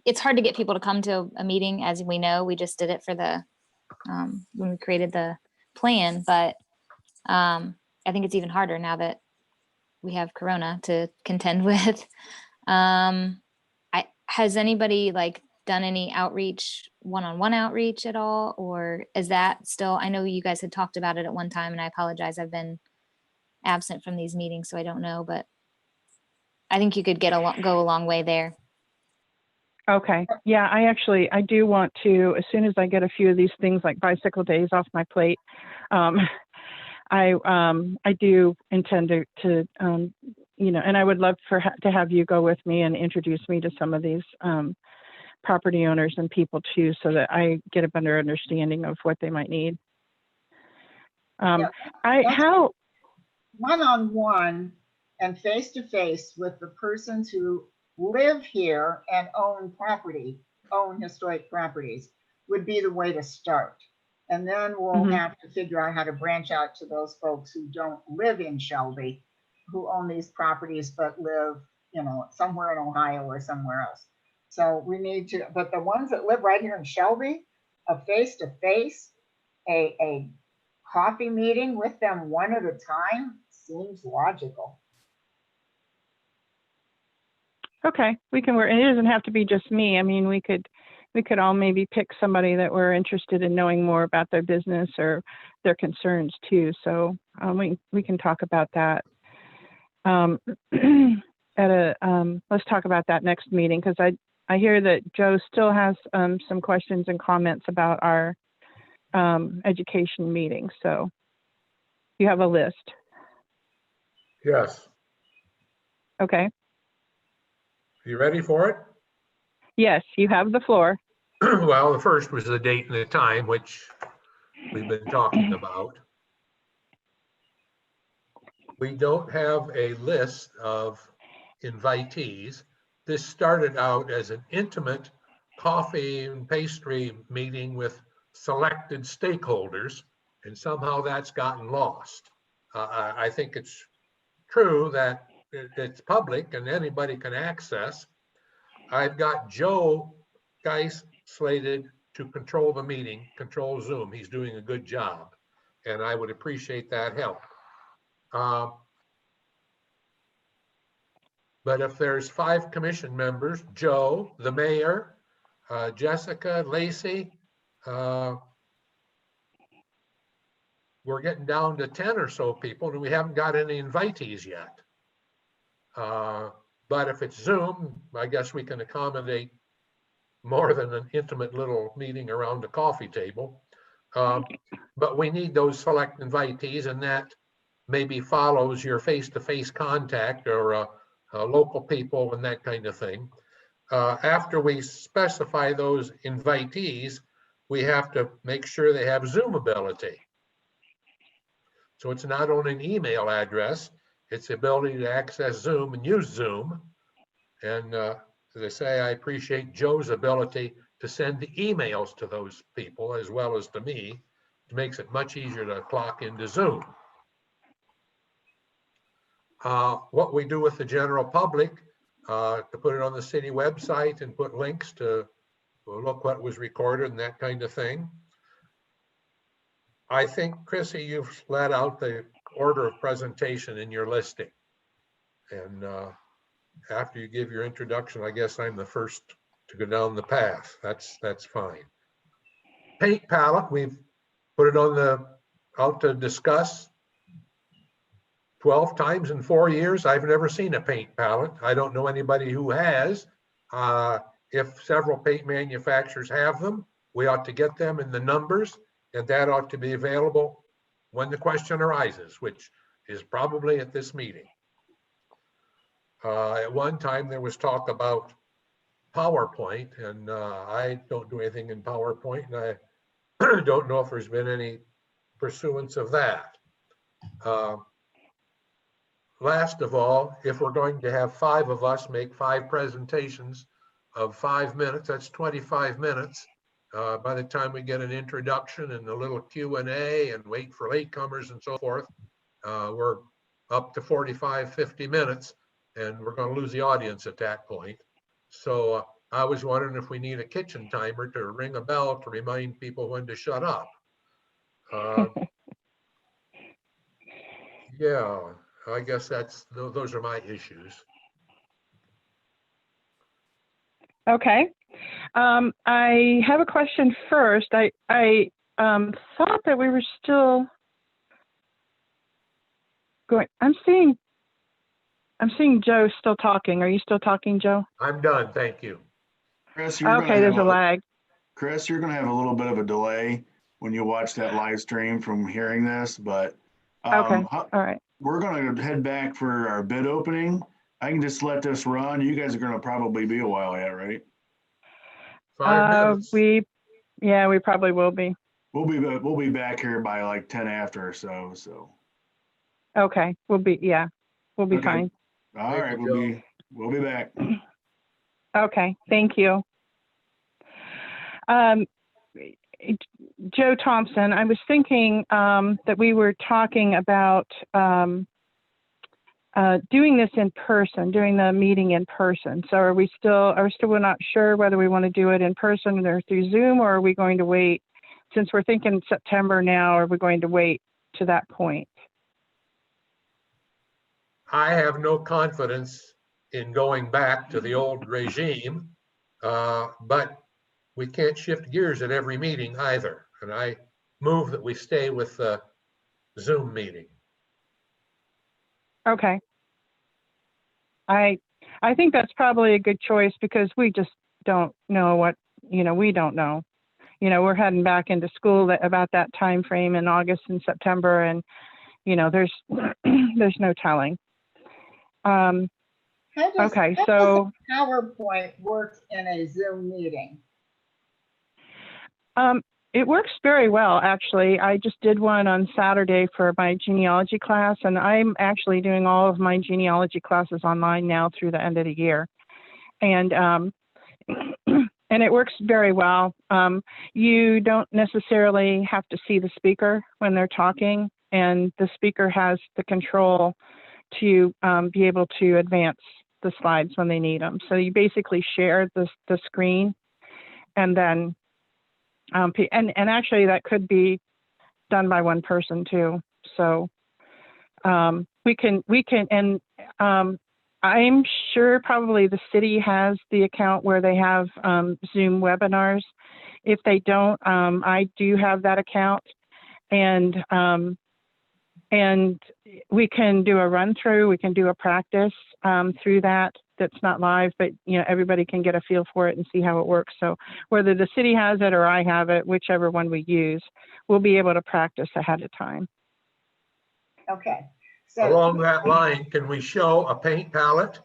it's hard to get people to come to a meeting. As we know, we just did it for the when we created the plan, but I think it's even harder now that we have Corona to contend with. Has anybody done any outreach, one-on-one outreach at all? Or is that still, I know you guys had talked about it at one time, and I apologize, I've been absent from these meetings, so I don't know, but I think you could go a long way there. Okay. Yeah, I do want to, as soon as I get a few of these things like bicycle days off my plate, I do intend to and I would love to have you go with me and introduce me to some of these property owners and people too, so that I get a better understanding of what they might need. Yeah. That's- How, One-on-one and face-to-face with the persons who live here and own historic properties would be the way to start. And then we'll Mhm. have to figure out how to branch out to those folks who don't live in Shelby, who own these properties but live, somewhere in Ohio or somewhere else. So we need to, but the ones that live right here in Shelby, a face-to-face, a coffee meeting with them one at a time seems logical. okay, we can work, and it doesn't have to be just me. I mean, we could all maybe pick somebody that we're interested in knowing more about their business or their concerns too. So we can talk about that let's talk about that next meeting, because I hear that Joe still has some questions and comments about our education meeting. So you have a list. Yes. Okay. You ready for it? Yes, you have the floor. Well, the first was the date and the time, which we've been talking about. We don't have a list of invitees. This started out as an intimate coffee and pastry meeting with selected stakeholders, and somehow that's gotten lost. I think it's true that it's public and anybody can access. I've got Joe Geis slated to control the meeting, control Zoom. He's doing a good job, and I would appreciate that help. But if there's 5 commission members, Joe, the mayor, Jessica, Lacey, we're getting down to 10 or so people, and we haven't got any invitees yet. But if it's Zoom, I guess we can accommodate more than an intimate little meeting around a coffee table. But we need those select invitees, and that maybe follows your face-to-face contact or local people and that kind of thing. After we specify those invitees, we have to make sure they have Zoom ability. So it's not only an email address, it's the ability to access Zoom and use Zoom. And as I say, I appreciate Joe's ability to send the emails to those people as well as to me. It makes it much easier to clock into Zoom. What we do with the general public, to put it on the city website and put links to look what was recorded and that kind of thing. I think, Chrissy, you've let out the order of presentation in your listing. And after you give your introduction, I guess I'm the first to go down the path. That's fine. Paint palette, we've put it on out to discuss. 12 times in 4 years, I've never seen a paint palette. I don't know anybody who has. If several paint manufacturers have them, we ought to get them in the numbers, and that ought to be available when the question arises, which is probably at this meeting. At one time, there was talk about PowerPoint, and I don't do anything in PowerPoint, and I don't know if there's been any pursuance of that. Last of all, if we're going to have 5 of us make 5 presentations of 5 minutes, that's 25 minutes. By the time we get an introduction and a little Q&A and wait for latecomers and so forth, we're up to 45, 50 minutes, and we're going to lose the audience at that point. So I was wondering if we need a kitchen timer to ring a bell to remind people when to shut up. Yeah. I guess those are my issues. Okay. I have a question first. I thought that we were still going. I'm seeing Joe still talking. Are you still talking, Joe? I'm done. Thank you. Chris, Okay, there's a lag. Chris, you're going to have a little bit of a delay when you watch that live stream from hearing this, but Okay. All right. We're going to head back for our bid opening. I can just let this run. You guys are going to probably be a while yet, right? 5 minutes. We probably will be. We'll be back here by like 10 after or so, so. Okay, we'll be Okay. fine. All Thank right, you, we'll be back. Okay, thank you. Joe Thompson, I was thinking that we were talking about doing this in person, doing the meeting in person. So are we still, we're not sure whether we want to do it in person or through Zoom, or are we going to wait? Since we're thinking September now, are we going to wait to that point? I have no confidence in going back to the old regime, but we can't shift gears at every meeting either. And I move that we stay with the Zoom meeting. Okay. I think that's probably a good choice because we just don't know what, we don't know. We're heading back into school about that time frame in August and September, and there's there's no telling. Okay, so how does PowerPoint work in a Zoom meeting? it works very well, actually. I just did one on Saturday for my genealogy class, and I'm actually doing all of my genealogy classes online now through the end of the year. And and it works very well. You don't necessarily have to see the speaker when they're talking, and the speaker has the control to be able to advance the slides when they need them. So you basically share the screen, and then and actually that could be done by one person too. So we can and I'm sure probably the city has the account where they have Zoom webinars. If they don't, I do have that account, and we can do a run through. We can do a practice through that. That's not live, but everybody can get a feel for it and see how it works. So whether the city has it or I have it, whichever one we use, we'll be able to practice ahead of time. Okay. So along that line, can we show a paint palette?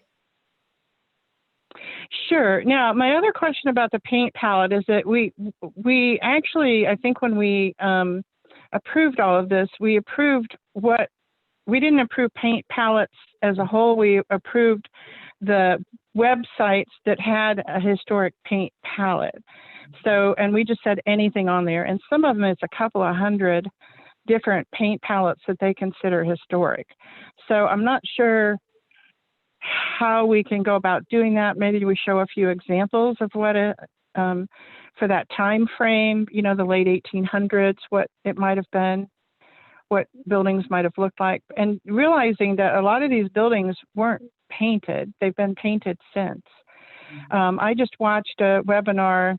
Sure. Now, my other question about the paint palette is that we actually, I think when we approved all of this, we approved we didn't approve paint palettes as a whole. We approved the websites that had a historic paint palette. So, and we just said anything on there. And some of them, it's a couple of hundred different paint palettes that they consider historic. So I'm not sure how we can go about doing that. Maybe we show a few examples of what for that time frame, the late 1800s, what it might have been, what buildings might have looked like, and realizing that a lot of these buildings weren't painted. They've been painted since. I just watched a webinar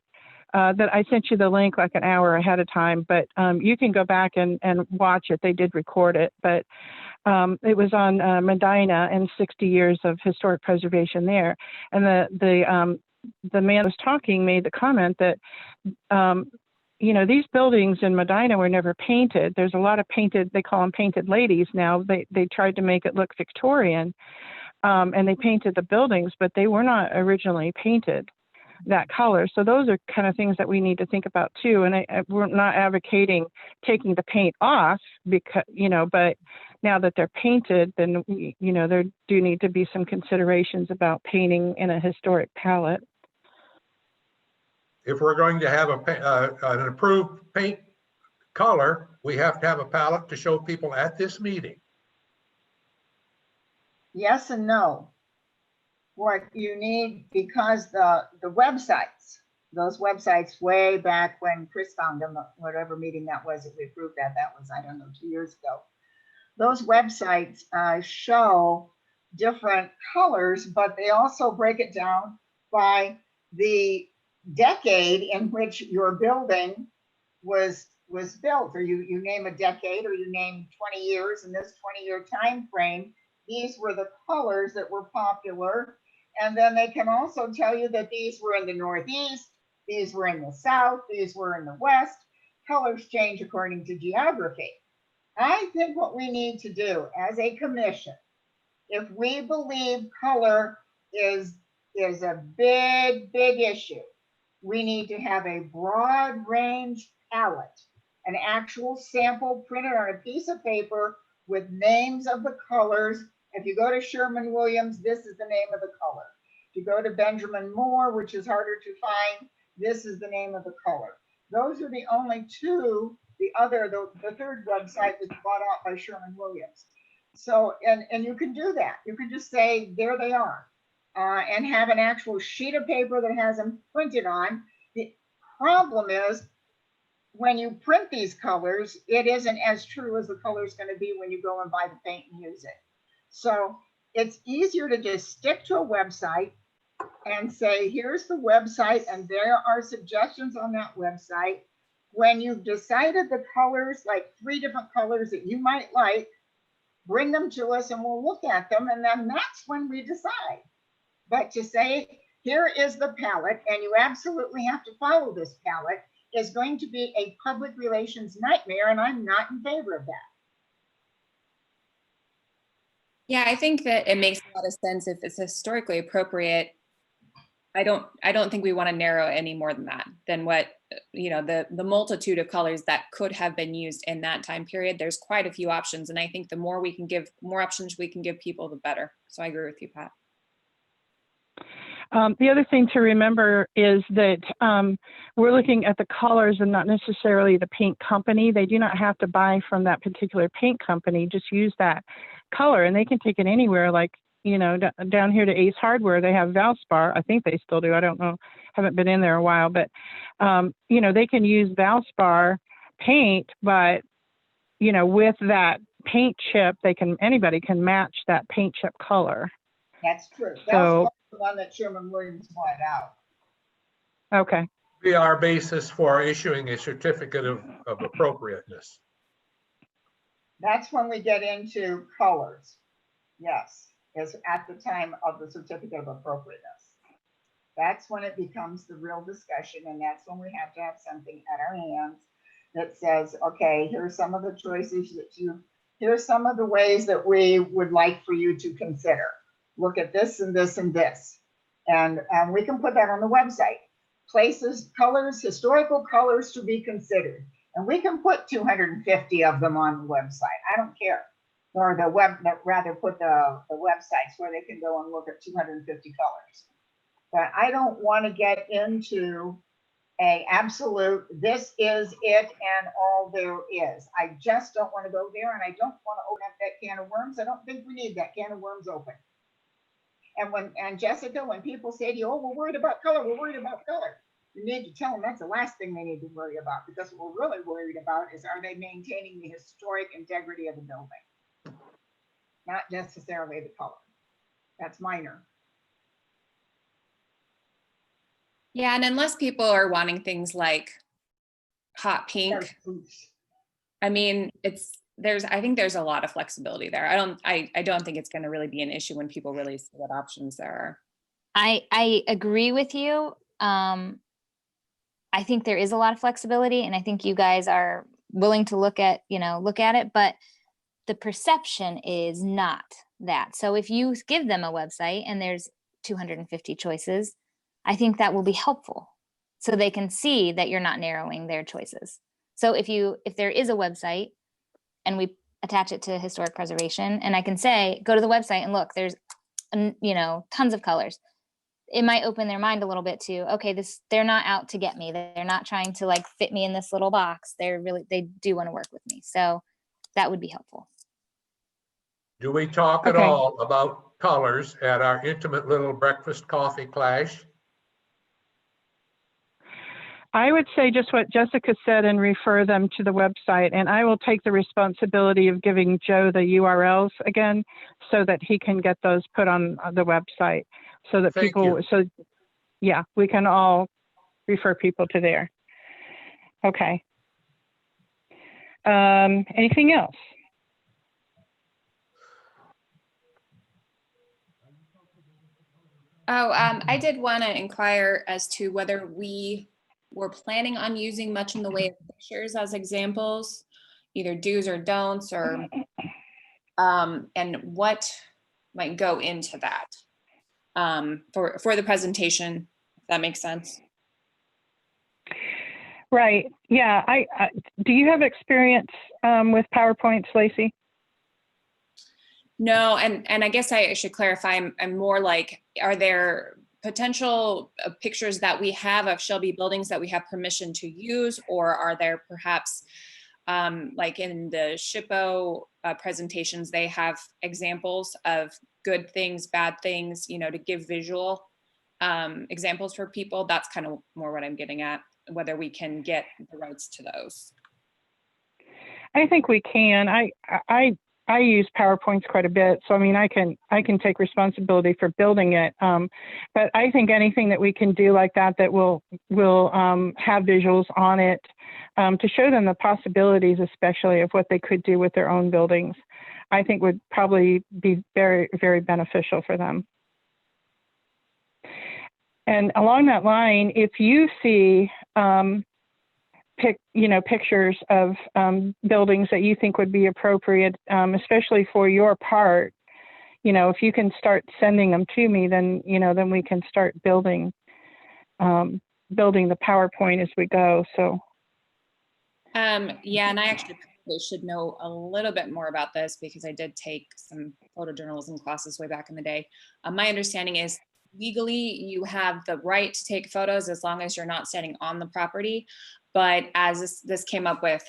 that I sent you the link like an hour ahead of time, but you can go back and watch it. They did record it, but it was on Medina and 60 years of historic preservation there. And the man who was talking made the comment that, these buildings in Medina were never painted. There's a lot of painted, they call them painted ladies now. They tried to make it look Victorian, and they painted the buildings, but they were not originally painted that color. So those are kind of things that we need to think about too. And we're not advocating taking the paint off because, but now that they're painted, then, there do need to be some considerations about painting in a historic palette. If we're going to have an approved paint color, we have to have a palette to show people at this meeting. Yes and no. What you need, because the websites, those websites way back when Chris found them, whatever meeting that was that we approved that was, I don't know, 2 years ago. Those websites show different colors, but they also break it down by the decade in which your building was built, or you name a decade, or you name 20 years in this 20-year time frame. These were the colors that were popular. And then they can also tell you that these were in the Northeast, these were in the South, these were in the West. Colors change according to geography. I think what we need to do as a commission, if we believe color is a big issue, we need to have a broad range palette an actual sample printed on a piece of paper with names of the colors. If you go to Sherwin-Williams, this is the name of the color. If you go to Benjamin Moore, which is harder to find, this is the name of the color. Those are the only two. The third website was bought out by Sherwin-Williams. So, and you can do that. You can just say, there they are, and have an actual sheet of paper that has them printed on. The problem is, when you print these colors, it isn't as true as the color is going to be when you go and buy the paint and use it. So it's easier to just stick to a website and say, here's the website, and there are suggestions on that website. When you've decided the colors, like 3 different colors that you might like, bring them to us and we'll look at them, and then that's when we decide. But to say, here is the palette, and you absolutely have to follow this palette, is going to be a public relations nightmare, and I'm not in favor of that. Yeah, I think that it makes a lot of sense if it's historically appropriate. I don't think we want to narrow any more than that, than what, you know, the multitude of colors that could have been used in that time period. There's quite a few options, and I think the more options we can give people, the better. So I agree with you, Pat. The other thing to remember is that we're looking at the colors and not necessarily the paint company. They do not have to buy from that particular paint company. Just use that color, and they can take it anywhere. Like, you know, down here to Ace Hardware, they have Valspar. I think they still do. I don't know. Haven't been in there a while, but you know, they can use Valspar paint, but you know, with that paint chip, anybody can match that paint chip color. That's true. So, That's the one that Sherwin-Williams bought out. okay. Be our basis for issuing a certificate of appropriateness. That's when we get into colors. Yes, is at the time of the certificate of appropriateness. That's when it becomes the real discussion, and that's when we have to have something at our hands that says, okay, here's some of the choices here's some of the ways that we would like for you to consider. Look at this and this and this. And we can put that on the website. Places, colors, historical colors to be considered. And we can put 250 of them on the website. I don't care. Or rather put the websites where they can go and look at 250 colors. But I don't want to get into a absolute, this is it and all there is. I just don't want to go there, and I don't want to open up that can of worms. I don't think we need that can of worms open. And Jessica, when people say to you, oh, we're worried about color, you need to tell them that's the last thing they need to worry about, because what we're really worried about is, are they maintaining the historic integrity of the building? Not necessarily the color. That's minor. Yeah, and unless people are wanting things like hot pink, I mean, I think there's a lot of flexibility there. I don't think it's going to really be an issue when people really see what options there are. I agree with you. I think there is a lot of flexibility, and I think you guys are willing to look at it, but the perception is not that. So if you give them a website and there's 250 choices, I think that will be helpful, so they can see that you're not narrowing their choices. So if there is a website and we attach it to historic preservation, and I can say, go to the website and look, there's, tons of colors. It might open their mind a little bit to, okay, they're not out to get me. They're not trying to like fit me in this little box. They do want to work with me. So that would be helpful. Do we talk at all about colors at our intimate little breakfast coffee clash? I would say just what Jessica said and refer them to the website, and I will take the responsibility of giving Joe the URLs again so that he can get those put on the website, so that we can all refer people to there. Okay. Anything else? I did want to inquire as to whether we were planning on using much in the way of pictures as examples, either do's or don'ts, or and what might go into that for the presentation, if that makes sense. Right. Yeah. Do you have experience with PowerPoints, Lacey? No, and I guess I should clarify, I'm more like, are there potential pictures that we have of Shelby buildings that we have permission to use, or are there perhaps like in the SHPO presentations, they have examples of good things, bad things, you know, to give visual examples for people? That's kind of more what I'm getting at, whether we can get the rights to those. I think we can. I use PowerPoints quite a bit, so I mean, I can take responsibility for building it. But I think anything that we can do like that will have visuals on it to show them the possibilities, especially of what they could do with their own buildings, I think would probably be very, very beneficial for them. And along that line, if you see pictures of buildings that you think would be appropriate, especially for your part, if you can start sending them to me, then then we can start building the PowerPoint as we go. So yeah, and I actually probably should know a little bit more about this because I did take some photojournalism classes way back in the day. My understanding is legally you have the right to take photos as long as you're not standing on the property. But as this came up with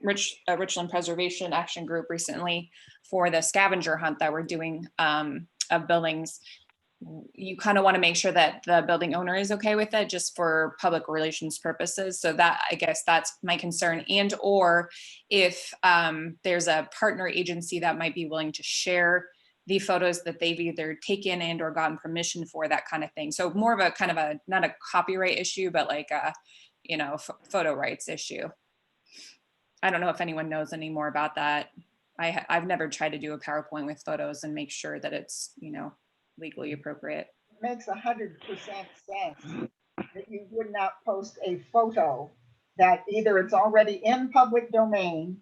Richland Preservation Action Group recently for the scavenger hunt that we're doing of buildings, you kind of want to make sure that the building owner is okay with it just for public relations purposes. So that, I guess that's my concern. And or if there's a partner agency that might be willing to share the photos that they've either taken and or gotten permission for, that kind of thing. So more of a kind of a, not a copyright issue, but like a, photo rights issue. I don't know if anyone knows any more about that. I've never tried to do a PowerPoint with photos and make sure that it's, legally appropriate. It makes 100% sense that you would not post a photo that either it's already in public domain,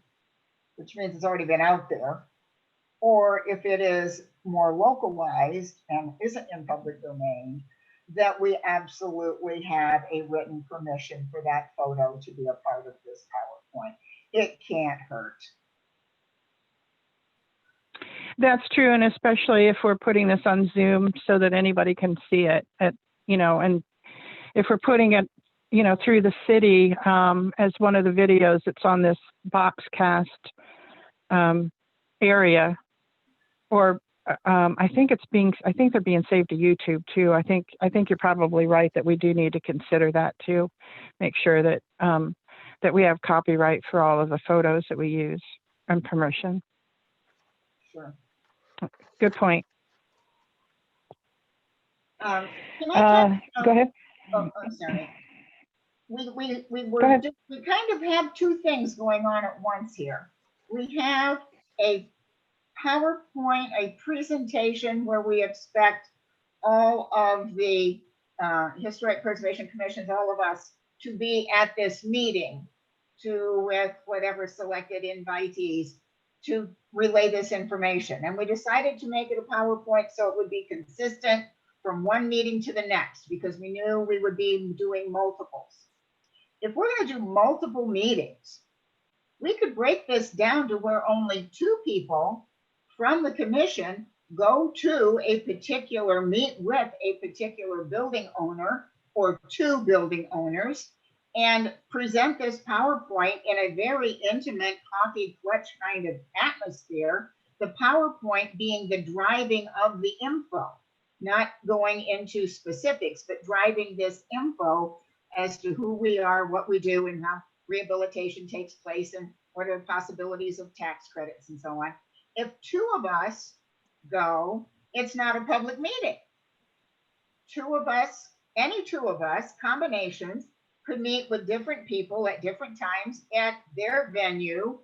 which means it's already been out there, or if it is more localized and isn't in public domain, that we absolutely have a written permission for that photo to be a part of this PowerPoint. It can't hurt. that's true, and especially if we're putting this on Zoom so that anybody can see it, and if we're putting it, through the city as one of the videos that's on this Boxcast area, or I think they're being saved to YouTube too. I think you're probably right that we do need to consider that too. Make sure that that we have copyright for all of the photos that we use and permission. Sure. Good point. Can I go ahead. Oh, I'm sorry. We ahead. we kind of have two things going on at once here. We have a PowerPoint, a presentation where we expect all of the Historic Preservation Commissions, all of us, to be at this meeting with whatever selected invitees to relay this information. And we decided to make it a PowerPoint so it would be consistent from one meeting to the next, because we knew we would be doing multiples. If we're going to do multiple meetings, we could break this down to where only 2 people from the commission go to a particular, meet with a particular building owner or 2 building owners and present this PowerPoint in a very intimate coffee clutch kind of atmosphere, the PowerPoint being the driving of the info, not going into specifics, but driving this info as to who we are, what we do, and how rehabilitation takes place, and what are the possibilities of tax credits and so on. If 2 of us go, it's not a public meeting. 2 of us, any 2 of us, combinations, could meet with different people at different times at their venue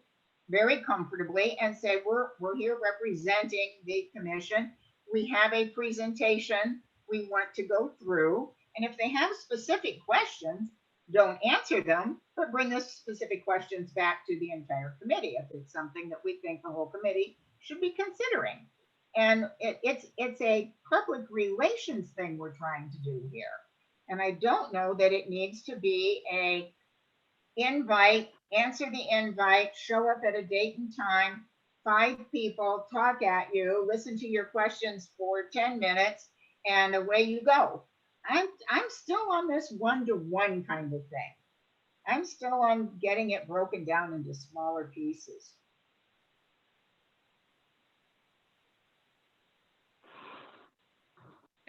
very comfortably and say, we're here representing the commission. We have a presentation we want to go through. And if they have specific questions, don't answer them, but bring the specific questions back to the entire committee if it's something that we think the whole committee should be considering. And it's a public relations thing we're trying to do here. And I don't know that it needs to be a invite, answer the invite, show up at a date and time, 5 people talk at you, listen to your questions for 10 minutes, and away you go. I'm still on this one-to-one kind of thing. I'm still on getting it broken down into smaller pieces.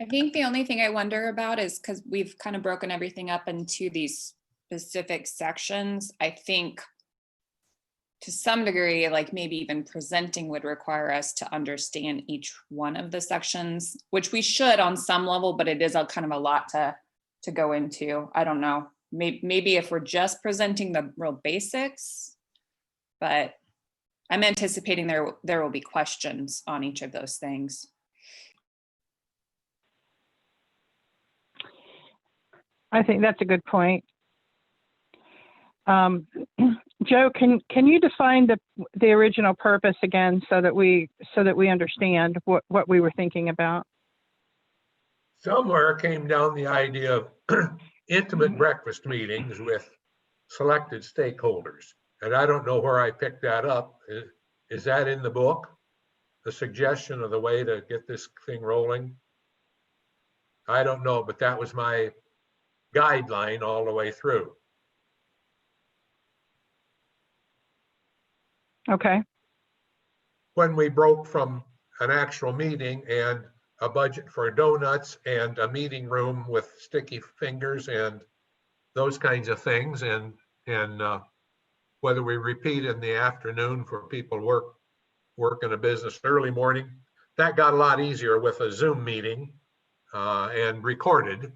I think the only thing I wonder about is because we've kind of broken everything up into these specific sections. I think to some degree, like maybe even presenting would require us to understand each one of the sections, which we should on some level, but it is a kind of a lot to go into. I don't know. Maybe if we're just presenting the real basics, but I'm anticipating there will be questions on each of those things. I think that's a good point. Joe, can you define the original purpose again so that we understand what we were thinking about? Somewhere came down the idea of intimate breakfast meetings with selected stakeholders. And I don't know where I picked that up. Is that in the book? The suggestion of the way to get this thing rolling? I don't know, but that was my guideline all the way through. Okay. When we broke from an actual meeting and a budget for donuts and a meeting room with sticky fingers and those kinds of things, and whether we repeat in the afternoon for people work in a business early morning, that got a lot easier with a Zoom meeting and recorded.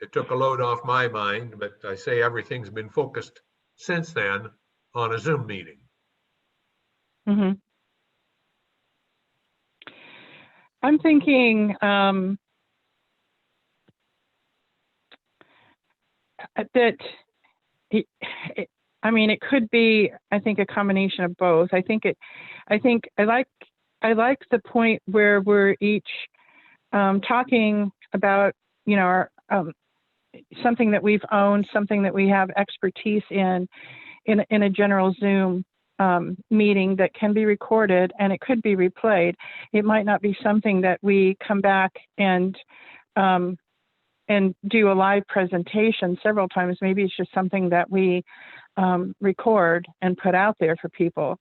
It took a load off my mind, but I say everything's been focused since then on a Zoom meeting. Mm-hmm. I'm thinking that it could be, I think, a combination of both. I like the point where we're each talking about, our something that we've owned, something that we have expertise in a general Zoom meeting that can be recorded, and it could be replayed. It might not be something that we come back and do a live presentation several times. Maybe it's just something that we record and put out there for people.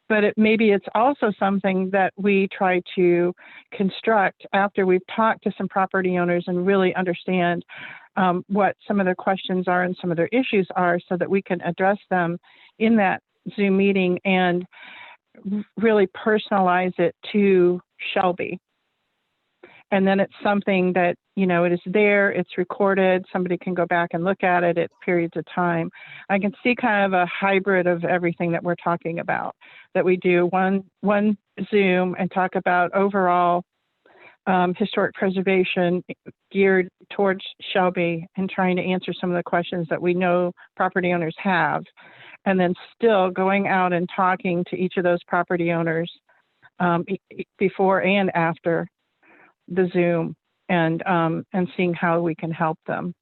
But maybe it's also something that we try to construct after we've talked to some property owners and really understand what some of their questions are and some of their issues are, so that we can address them in that Zoom meeting and really personalize it to Shelby. And then it's something that, it is there, it's recorded, somebody can go back and look at it at periods of time. I can see kind of a hybrid of everything that we're talking about, that we do one Zoom and talk about overall historic preservation geared towards Shelby and trying to answer some of the questions that we know property owners have. And then still going out and talking to each of those property owners before and after the Zoom, and seeing how we can help them.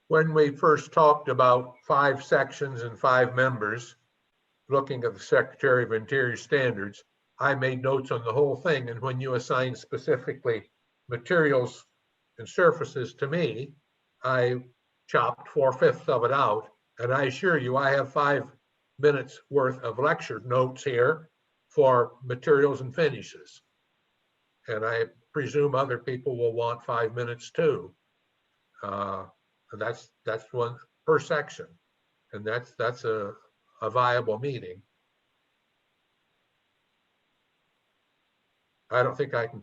When we first talked about 5 sections and 5 members, looking at the Secretary of Interior standards, I made notes on the whole thing. And when you assign specifically materials and surfaces to me, I chopped 4/5 of it out. And I assure you, I have 5 minutes worth of lecture notes here for materials and finishes. And I presume other people will want 5 minutes too. That's one per section. And that's a viable meeting. I don't think I can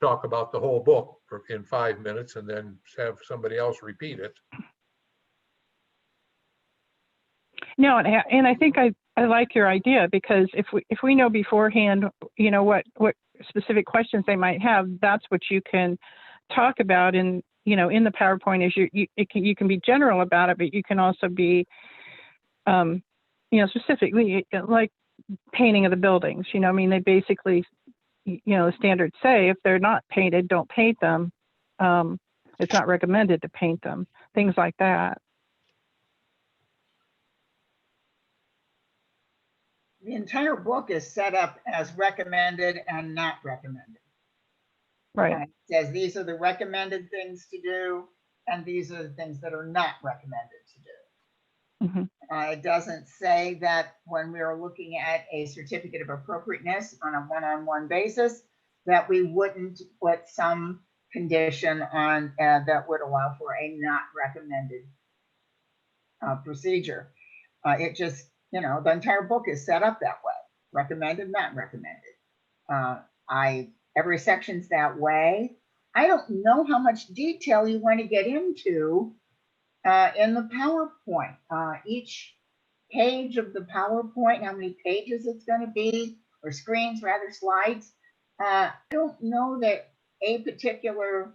talk about the whole book in 5 minutes and then have somebody else repeat it. No, and I think I like your idea, because if we know beforehand, what specific questions they might have, that's what you can talk about in the PowerPoint. Is you can be general about it, but you can also be specifically, like painting of the buildings. They basically the standards say if they're not painted, don't paint them. It's not recommended to paint them, things like that. The entire book is set up as recommended and not recommended. Right. And it says these are the recommended things to do, and these are the things that are not recommended to do. Mm-hmm. It doesn't say that when we are looking at a certificate of appropriateness on a one-on-one basis, that we wouldn't put some condition on that would allow for a not recommended procedure. It just, the entire book is set up that way, recommended, not recommended. Every section's that way. I don't know how much detail you want to get into in the PowerPoint. Each page of the PowerPoint, how many pages it's going to be, or screens, rather, slides. I don't know that a particular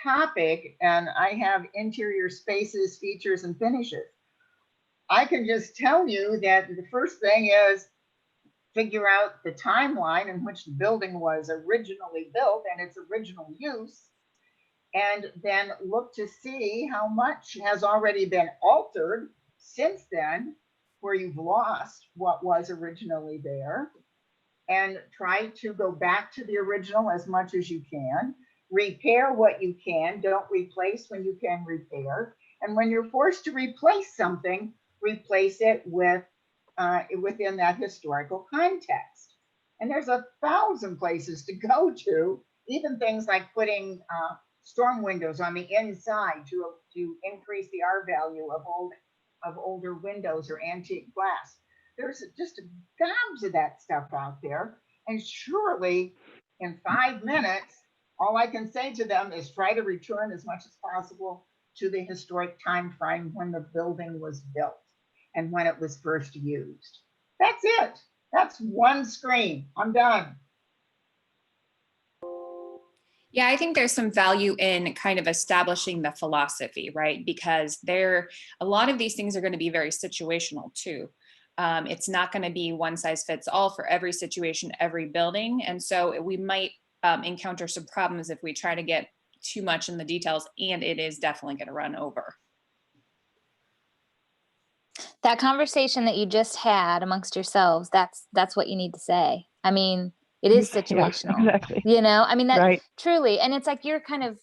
topic, and I have interior spaces, features, and finishes. I can just tell you that the first thing is figure out the timeline in which the building was originally built and its original use, and then look to see how much has already been altered since then, where you've lost what was originally there, and try to go back to the original as much as you can. Repair what you can, don't replace when you can repair. And when you're forced to replace something, replace it with within that historical context. And there's 1,000 places to go to, even things like putting storm windows on the inside to increase the R value of older windows or antique glass. There's just gobs of that stuff out there. And surely in 5 minutes, all I can say to them is try to return as much as possible to the historic time frame when the building was built and when it was first used. That's it. That's one screen. I'm done. Yeah, I think there's some value in kind of establishing the philosophy, right? Because a lot of these things are going to be very situational too. It's not going to be one size fits all for every situation, every building. And so we might encounter some problems if we try to get too much in the details, and it is definitely going to run over. That conversation that you just had amongst yourselves, that's what you need to say. I mean, it is situational. Yeah, exactly. I mean, that right. Truly. And it's like you're kind of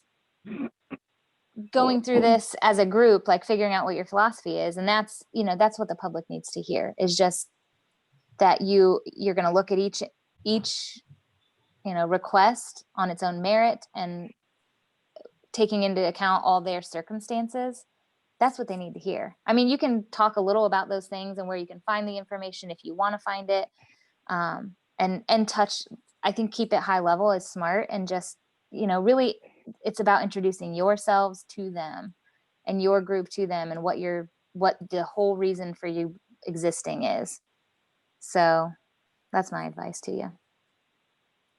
going through this as a group, like figuring out what your philosophy is. And that's what the public needs to hear, is just that you're going to look at each request on its own merit and taking into account all their circumstances. That's what they need to hear. I mean, you can talk a little about those things and where you can find the information if you want to find it, and touch, I think keep it high level is smart, and just, really it's about introducing yourselves to them and your group to them and what the whole reason for you existing is. So that's my advice to you,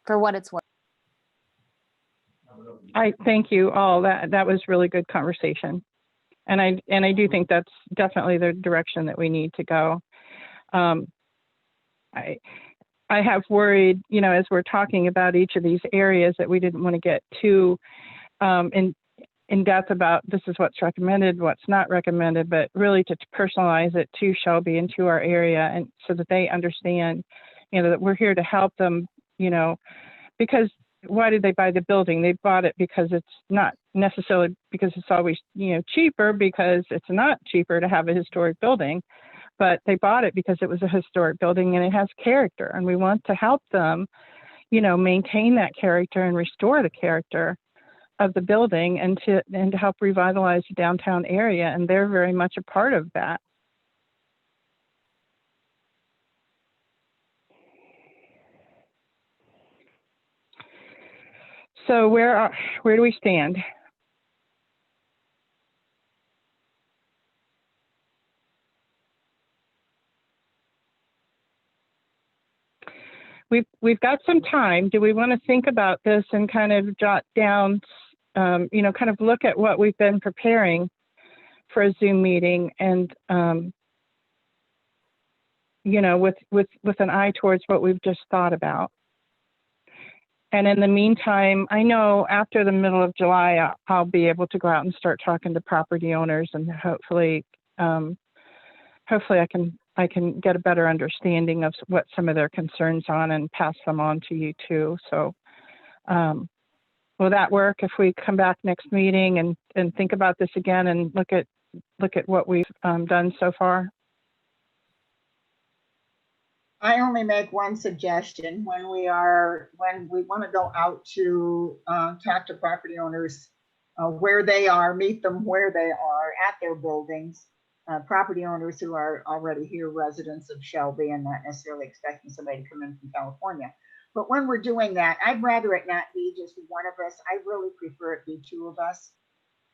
for what it's worth. I thank you all. That was really good conversation. And I do think that's definitely the direction that we need to go. I have worried, as we're talking about each of these areas, that we didn't want to get too in depth about this is what's recommended, what's not recommended, but really to personalize it to Shelby and to our area, and so that they understand, that we're here to help them, because why did they buy the building? They bought it because it's not necessarily because it's always, cheaper, because it's not cheaper to have a historic building, but they bought it because it was a historic building and it has character. And we want to help them, maintain that character and restore the character of the building, and to help revitalize the downtown area. And they're very much a part of that. So where do we stand? We've got some time. Do we want to think about this and kind of jot down, kind of look at what we've been preparing for a Zoom meeting, and with an eye towards what we've just thought about? And in the meantime, I know after the middle of July, I'll be able to go out and start talking to property owners, and hopefully I can get a better understanding of what some of their concerns on and pass them on to you too. So will that work if we come back next meeting and think about this again and look at what we've done so far? I only make one suggestion when we want to go out to talk to property owners where they are, meet them where they are at their buildings, property owners who are already here, residents of Shelby, and not necessarily expecting somebody to come in from California. But when we're doing that, I'd rather it not be just one of us. I really prefer it be two of us,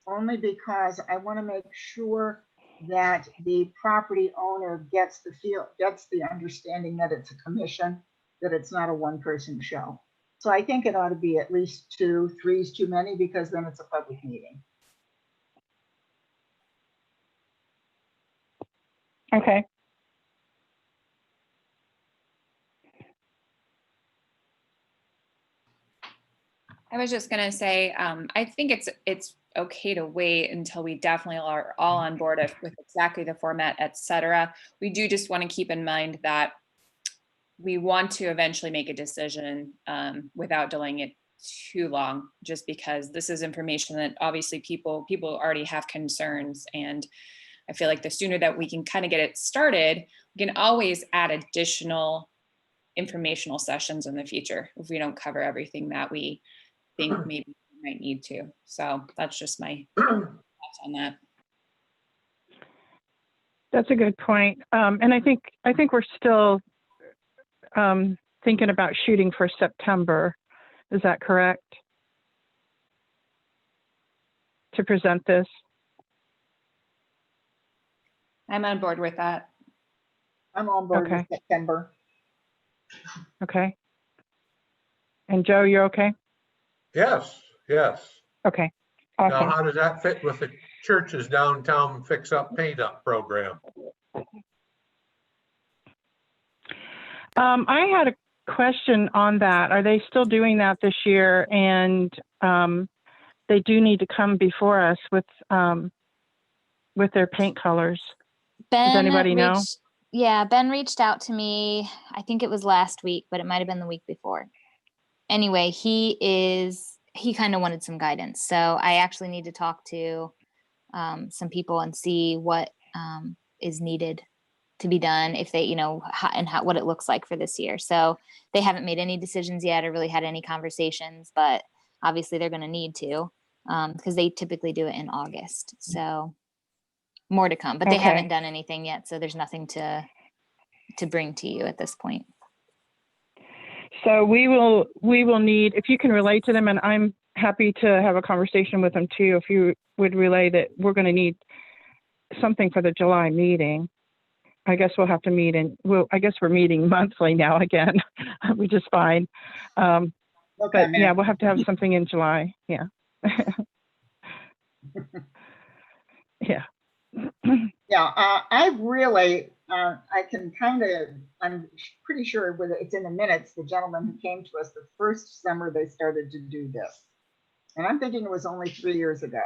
only because I want to make sure that the property owner gets the understanding that it's a commission, that it's not a one-person show. So I think it ought to be at least 2, 3 is too many, because then it's a public meeting. Okay. I was just gonna say, I think it's okay to wait until we definitely are all on board with exactly the format, et cetera. We do just want to keep in mind that we want to eventually make a decision without delaying it too long, just because this is information that obviously people already have concerns. And I feel like the sooner that we can kind of get it started, we can always add additional informational sessions in the future if we don't cover everything that we think maybe we might need to. So that's just my thoughts on that. That's a good point. And I think we're still thinking about shooting for September. Is that correct? To present this? I'm on board with that. I'm on board with September. Okay. And Joe, you're okay? Yes, yes. Okay. Now, Awesome. how does that fit with the church's downtown fix up, paint up program? I had a question on that. Are they still doing that this year? And they do need to come before us with their paint colors. Does anybody know? Yeah, Ben reached out to me. I think it was last week, but it might have been the week before. Anyway, he kind of wanted some guidance. So I actually need to talk to some people and see what is needed to be done, if they, what it looks like for this year. So they haven't made any decisions yet or really had any conversations, but obviously they're going to need to because they typically do it in August. So more to come, but they haven't done anything yet. So there's nothing to bring to you at this point. So we will need, if you can relate to them, and I'm happy to have a conversation with them too, if you would relay that we're going to need something for the July meeting. I guess we'll have to meet I guess we're meeting monthly now again, which is fine. But yeah, we'll have to have something in July. Yeah. Yeah. Yeah, I really, I can I'm pretty sure whether it's in the minutes, the gentleman who came to us the first summer they started to do this. And I'm thinking it was only 3 years ago.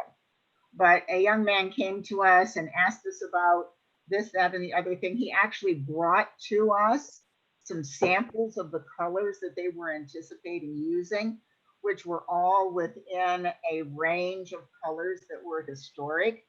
But a young man came to us and asked us about this, that, and the other thing. He actually brought to us some samples of the colors that they were anticipating using, which were all within a range of colors that were historic.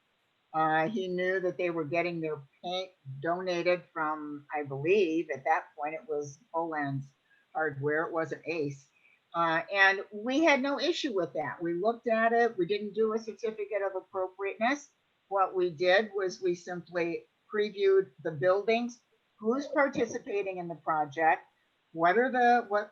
He knew that they were getting their paint donated from, I believe, at that point, it was Oland's Hardware. It wasn't Ace. And we had no issue with that. We looked at it. We didn't do a certificate of appropriateness. What we did was we simply previewed the buildings, who's participating in the project, what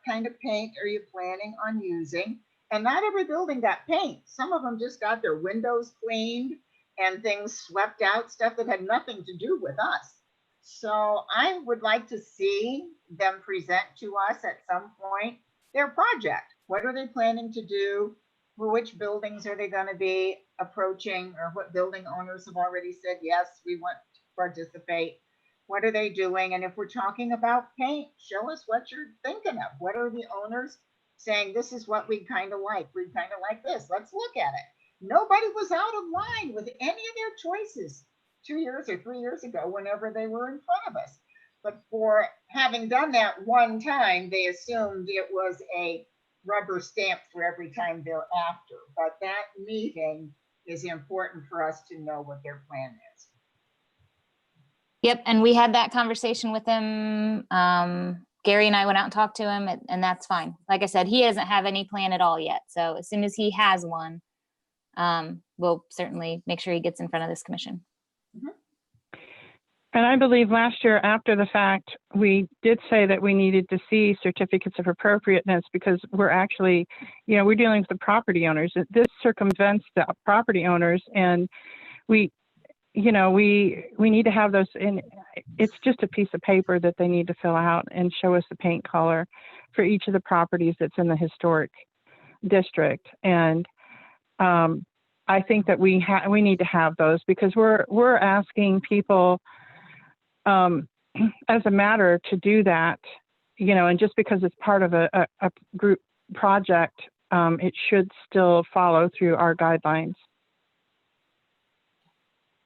kind of paint are you planning on using? And not every building got paint. Some of them just got their windows cleaned and things swept out, stuff that had nothing to do with us. So I would like to see them present to us at some point their project. What are they planning to do? For which buildings are they going to be approaching, or what building owners have already said, yes, we want to participate? What are they doing? And if we're talking about paint, show us what you're thinking of. What are the owners saying, this is what we kind of like. We kind of like this. Let's look at it. Nobody was out of line with any of their choices 2 years or 3 years ago, whenever they were in front of us. But for having done that one time, they assumed it was a rubber stamp for every time thereafter. But that meeting is important for us to know what their plan is. Yep, and we had that conversation with him. Gary and I went out and talked to him, and that's fine. Like I said, he doesn't have any plan at all yet. So as soon as he has one, we'll certainly make sure he gets in front of this commission. And I believe last year after the fact, we did say that we needed to see certificates of appropriateness because we're actually, we're dealing with the property owners. This circumvents the property owners, and we need to have those in. It's just a piece of paper that they need to fill out and show us the paint color for each of the properties that's in the historic district. And I think that we need to have those because we're asking people as a matter to do that, and just because it's part of a group project, it should still follow through our guidelines.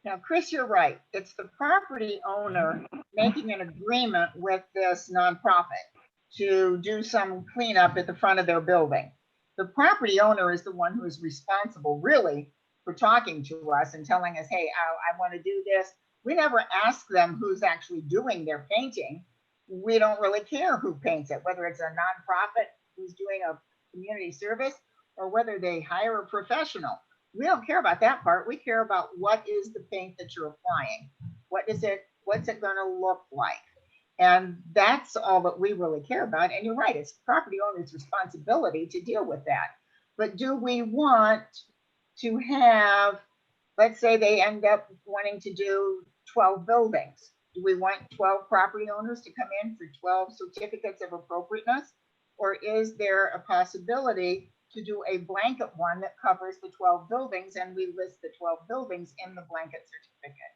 Now, Chris, you're right. It's the property owner making an agreement with this nonprofit to do some cleanup at the front of their building. The property owner is the one who is responsible, really, for talking to us and telling us, hey, I want to do this. We never ask them who's actually doing their painting. We don't really care who paints it, whether it's a nonprofit who's doing a community service or whether they hire a professional. We don't care about that part. We care about what is the paint that you're applying. What's it going to look like? And that's all that we really care about. And you're right, it's property owner's responsibility to deal with that. But do we want to have, let's say they end up wanting to do 12 buildings. Do we want 12 property owners to come in for 12 certificates of appropriateness? Or is there a possibility to do a blanket one that covers the 12 buildings and we list the 12 buildings in the blanket certificate?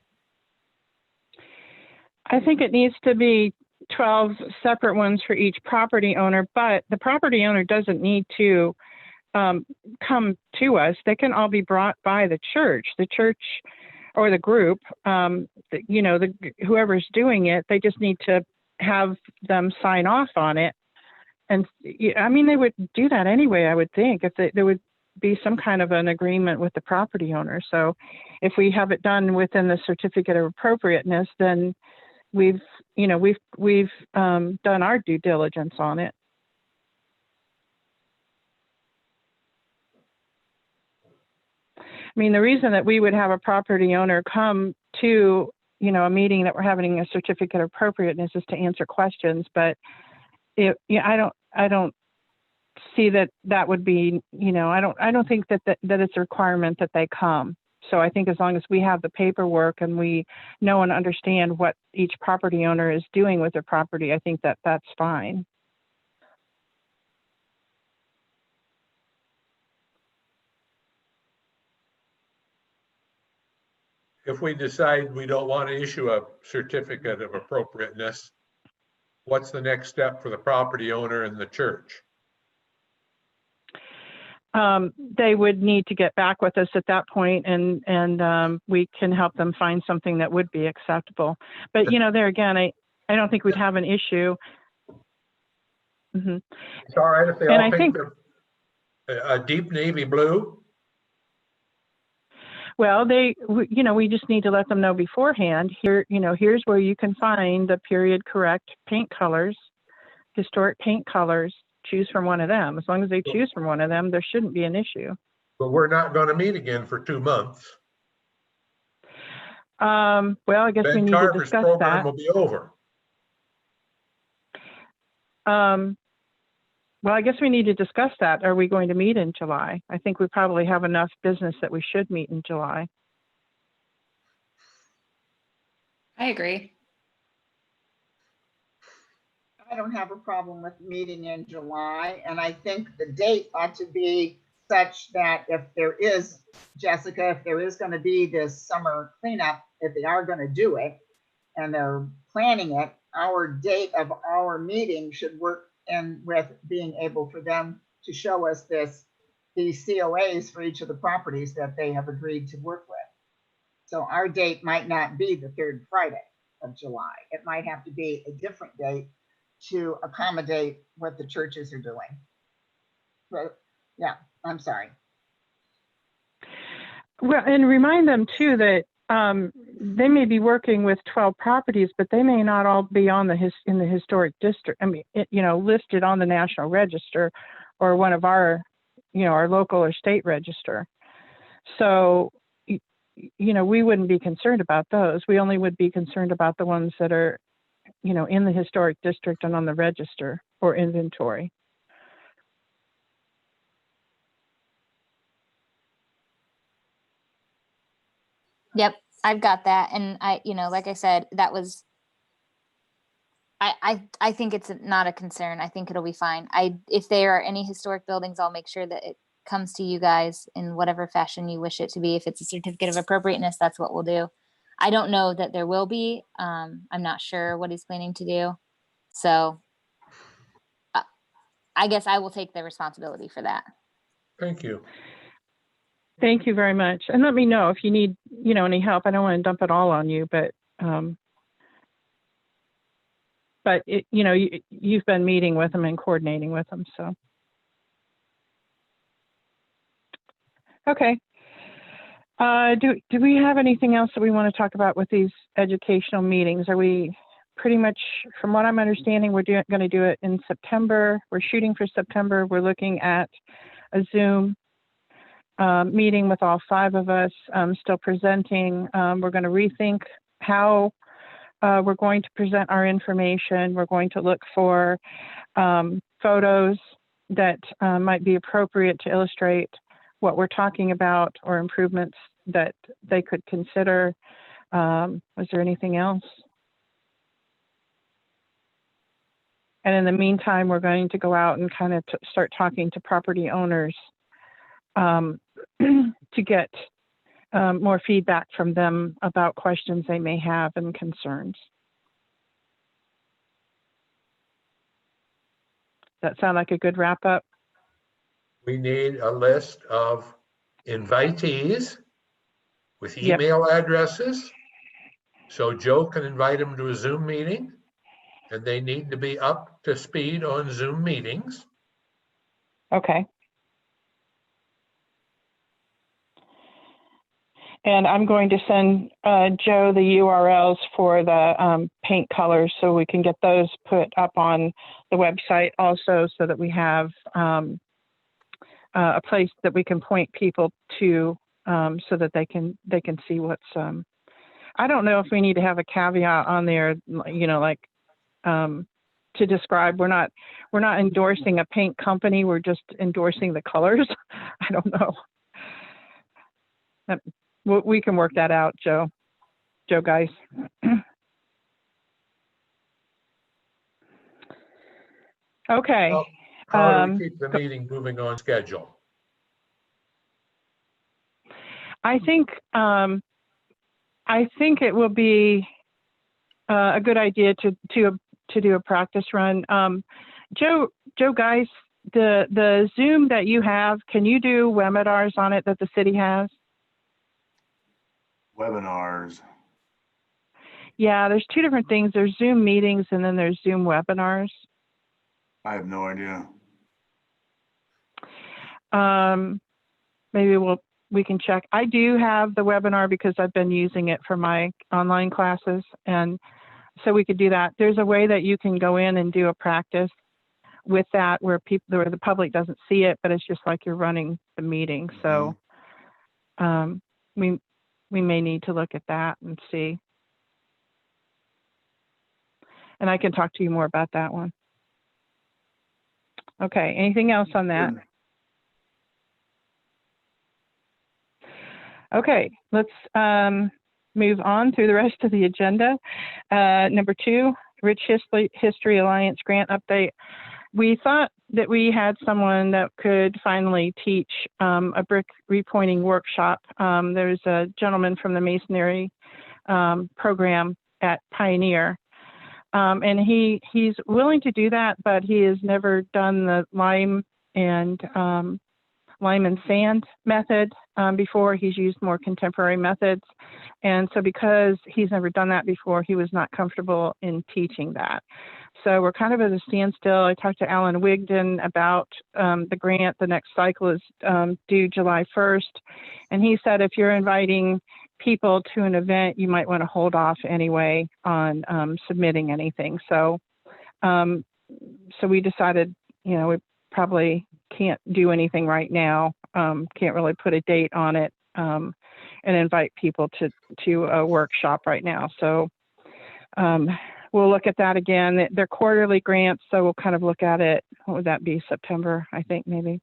I think it needs to be 12 separate ones for each property owner, but the property owner doesn't need to come to us. They can all be brought by the church or the group, whoever's doing it. They just need to have them sign off on it. And I mean, they would do that anyway, I would think, if there would be some kind of an agreement with the property owner. So if we have it done within the certificate of appropriateness, then we've done our due diligence on it. I mean, the reason that we would have a property owner come to, a meeting that we're having a certificate of appropriateness is to answer questions, but I don't see that would be, I don't think that it's a requirement that they come. So I think as long as we have the paperwork and we know and understand what each property owner is doing with their property, I think that that's fine. If we decide we don't want to issue a certificate of appropriateness, what's the next step for the property owner and the church? They would need to get back with us at that point, and we can help them find something that would be acceptable. But there again, I don't think we'd have an issue. Mm-hmm. It's all right if they all paint a deep navy blue. Well, we just need to let them know beforehand. Here's where you can find the period correct paint colors, historic paint colors. Choose from one of them. As long as they choose from one of them, there shouldn't be an issue. But we're not going to meet again for 2 months. Well, I guess we need to discuss that. Program will be over. Well, I guess we need to discuss that. Are we going to meet in July? I think we probably have enough business that we should meet in July. I agree. I don't have a problem with meeting in July, and I think the date ought to be such that if there is, Jessica, if there is going to be this summer cleanup, if they are going to do it and they're planning it, our date of our meeting should work in with being able for them to show us these COAs for each of the properties that they have agreed to work with. So our date might not be the third Friday of July. It might have to be a different date to accommodate what the churches are doing. But yeah, I'm sorry. Well, and remind them too that they may be working with 12 properties, but they may not all be on in the historic district. I mean, listed on the National Register or one of our, our local or state register. So, we wouldn't be concerned about those. We only would be concerned about the ones that are, in the historic district and on the register or inventory. Yep, I've got that. And like I said, that was, I think it's not a concern. I think it'll be fine. If there are any historic buildings, I'll make sure that it comes to you guys in whatever fashion you wish it to be. If it's a certificate of appropriateness, that's what we'll do. I don't know that there will be. I'm not sure what he's planning to do. So I guess I will take the responsibility for that. Thank you. Thank you very much. And let me know if you need, any help. I don't want to dump it all on you, but you've been meeting with them and coordinating with them, so. Okay. Do we have anything else that we want to talk about with these educational meetings? Are we pretty much, from what I'm understanding, we're going to do it in September. We're shooting for September. We're looking at a Zoom meeting with all 5 of us, still presenting. We're going to rethink how we're going to present our information. We're going to look for photos that might be appropriate to illustrate what we're talking about or improvements that they could consider. Was there anything else? And in the meantime, we're going to go out and kind of start talking to property owners to get more feedback from them about questions they may have and concerns. Does that sound like a good wrap up? We need a list of invitees with email addresses. So Joe can invite them to a Zoom meeting, and they need to be up to speed on Zoom meetings. Okay. And I'm going to send Joe the URLs for the paint colors so we can get those put up on the website also, so that we have a place that we can point people to so that they can see what's I don't know if we need to have a caveat on there, like to describe we're not endorsing a paint company, we're just endorsing the colors. I don't know. We can work that out, Joe guys. Okay. Well, how do we keep the meeting moving on schedule? I think it will be a good idea to do a practice run. Joe guys, the Zoom that you have, can you do webinars on it that the city has? Webinars. Yeah, there's 2 different things. There's Zoom meetings and then there's Zoom webinars. I have no idea. Maybe we can check. I do have the webinar because I've been using it for my online classes, and so we could do that. There's a way that you can go in and do a practice with that where the public doesn't see it, but it's just like you're running the meeting. So we may need to look at that and see. And I can talk to you more about that one. Okay, anything else on that? Okay, let's move on through the rest of the agenda. Number 2, Rich History Alliance grant update. We thought that we had someone that could finally teach a brick repointing workshop. There's a gentleman from the masonry program at Pioneer. And he's willing to do that, but he has never done the lime and lime and sand method before. He's used more contemporary methods. And so because he's never done that before, he was not comfortable in teaching that. So we're kind of at a standstill. I talked to Alan Wigden about the grant. The next cycle is due July 1st. And he said if you're inviting people to an event, you might want to hold off anyway on submitting anything. So we decided, we probably can't do anything right now. Can't really put a date on it and invite people to a workshop right now. So we'll look at that again. They're quarterly grants, so we'll kind of look at it. What would that be? September, I think, maybe.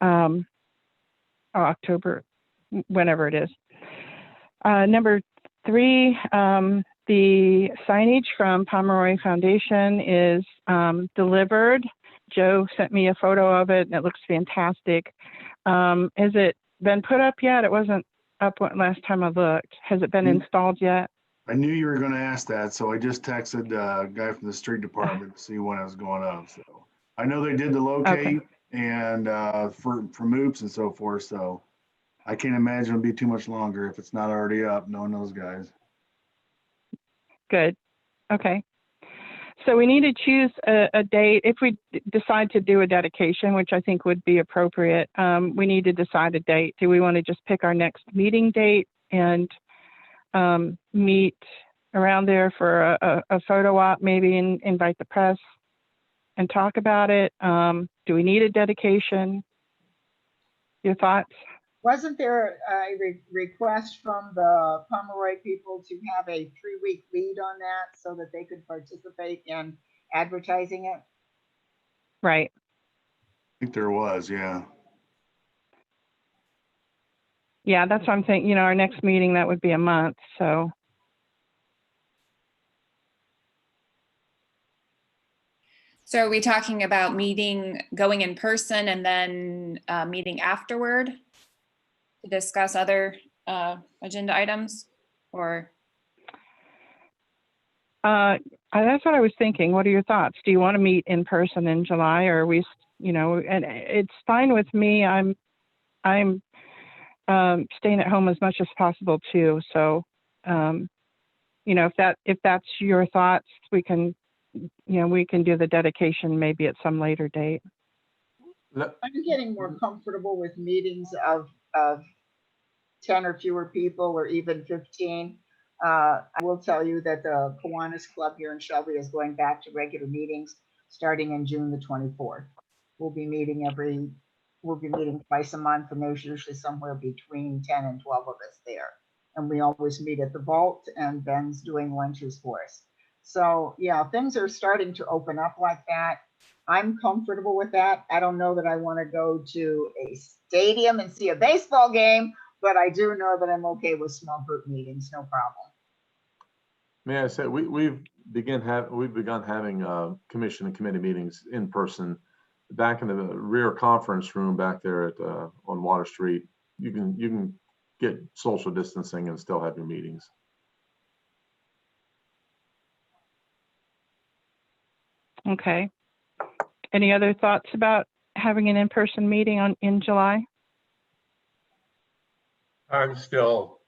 Or October, whenever it is. Number 3, the signage from Pomeroy Foundation is delivered. Joe sent me a photo of it, and it looks fantastic. Has it been put up yet? It wasn't up last time I looked. Has it been installed yet? I knew you were going to ask that, so I just texted a guy from the street department to see when I was going up. So I know they did the locate and for MOOPs and so forth. So I can't imagine it'll be too much longer if it's not already up, knowing those guys. Good. Okay. So we need to choose a date. If we decide to do a dedication, which I think would be appropriate, we need to decide a date. Do we want to just pick our next meeting date and meet around there for a photo op, maybe, and invite the press and talk about it? Do we need a dedication? Your thoughts? Wasn't there a request from the Pomeroy people to have a 3-week lead on that so that they could participate in advertising it? Right. I think there was, yeah. Yeah, that's what I'm thinking. Our next meeting, that would be a month. So. So are we talking about going in person and then meeting afterward to discuss other agenda items, or? That's what I was thinking. What are your thoughts? Do you want to meet in person in July, or are we, and it's fine with me. I'm staying at home as much as possible too. So, if that's your thoughts, we can do the dedication maybe at some later date. I'm getting more comfortable with meetings of 10 or fewer people, or even 15. I will tell you that the Kiwanis Club here in Shelby is going back to regular meetings starting in June the 24th. We'll be meeting twice a month, and there's usually somewhere between 10 and 12 of us there. And we always meet at the vault, and Ben's doing lunches for us. So yeah, things are starting to open up like that. I'm comfortable with that. I don't know that I want to go to a stadium and see a baseball game, but I do know that I'm okay with small group meetings, no problem. May I say, we've begun having commission and committee meetings in person back in the rear conference room back there at on Water Street. You can get social distancing and still have your meetings. Okay. Any other thoughts about having an in-person meeting in July? I'm still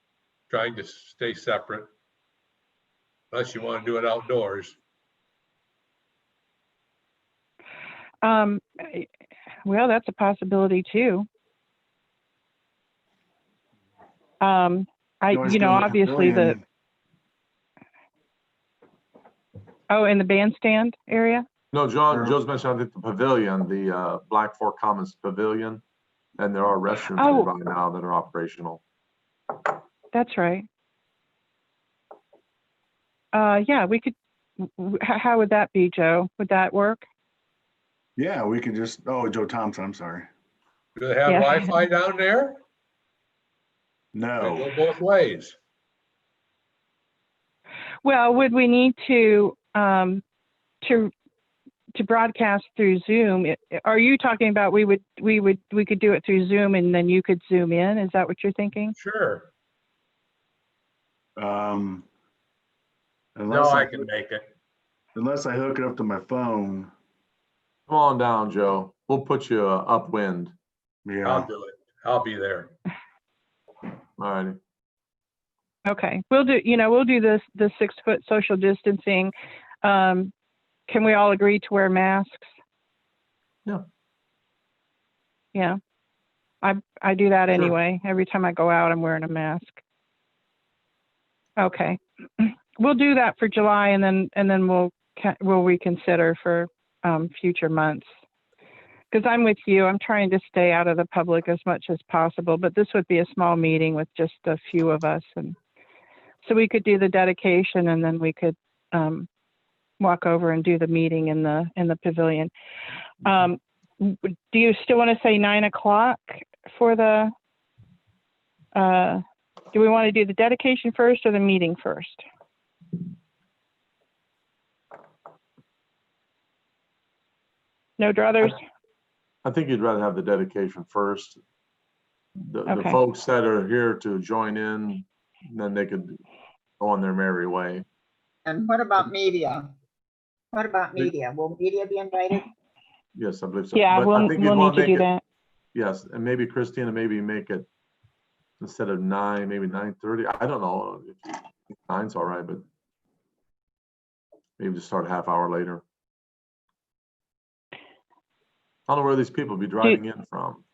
trying to stay separate, unless you want to do it outdoors. Well, that's a possibility too. Obviously in the bandstand area. No, Joe's mentioned, I think, the pavilion, the Black Fork Commons Pavilion, and there are restrooms nearby now that are operational. That's right. Yeah, we could. How would that be, Joe? Would that work? Yeah, we could just, Joe Thompson, I'm sorry. Do they have Wi-Fi down there? No. They go both ways. Well, would we need to broadcast through Zoom? Are you talking about we could do it through Zoom and then you could Zoom in? Is that what you're thinking? Sure. No, I can make it. Unless I hook it up to my phone. Come on down, Joe. We'll put you upwind. Yeah. I'll do it. I'll be there. All righty. Okay, we'll do this, the 6-foot social distancing. Can we all agree to wear masks? Yeah. Yeah. I do that Sure. anyway. Every time I go out, I'm wearing a mask. Okay. We'll do that for July, and then we'll reconsider for future months. Because I'm with you, I'm trying to stay out of the public as much as possible, but this would be a small meeting with just a few of us, and so we could do the dedication, and then we could walk over and do the meeting in the pavilion. Do you still want to say 9 o'clock for the? Do we want to do the dedication first or the meeting first? No druthers? I think you'd rather have the dedication first. The Okay. folks that are here to join in, then they could go on their merry way. And what about media? What about media? Will media be invited? Yes, I believe so. Yeah, But I we'll think you'd need want to make do it- that. Yes, and maybe Christina, maybe make it instead of 9, maybe 9:30. I don't know. 9's all right, but maybe just start a half hour later. I don't know where these people be driving in from.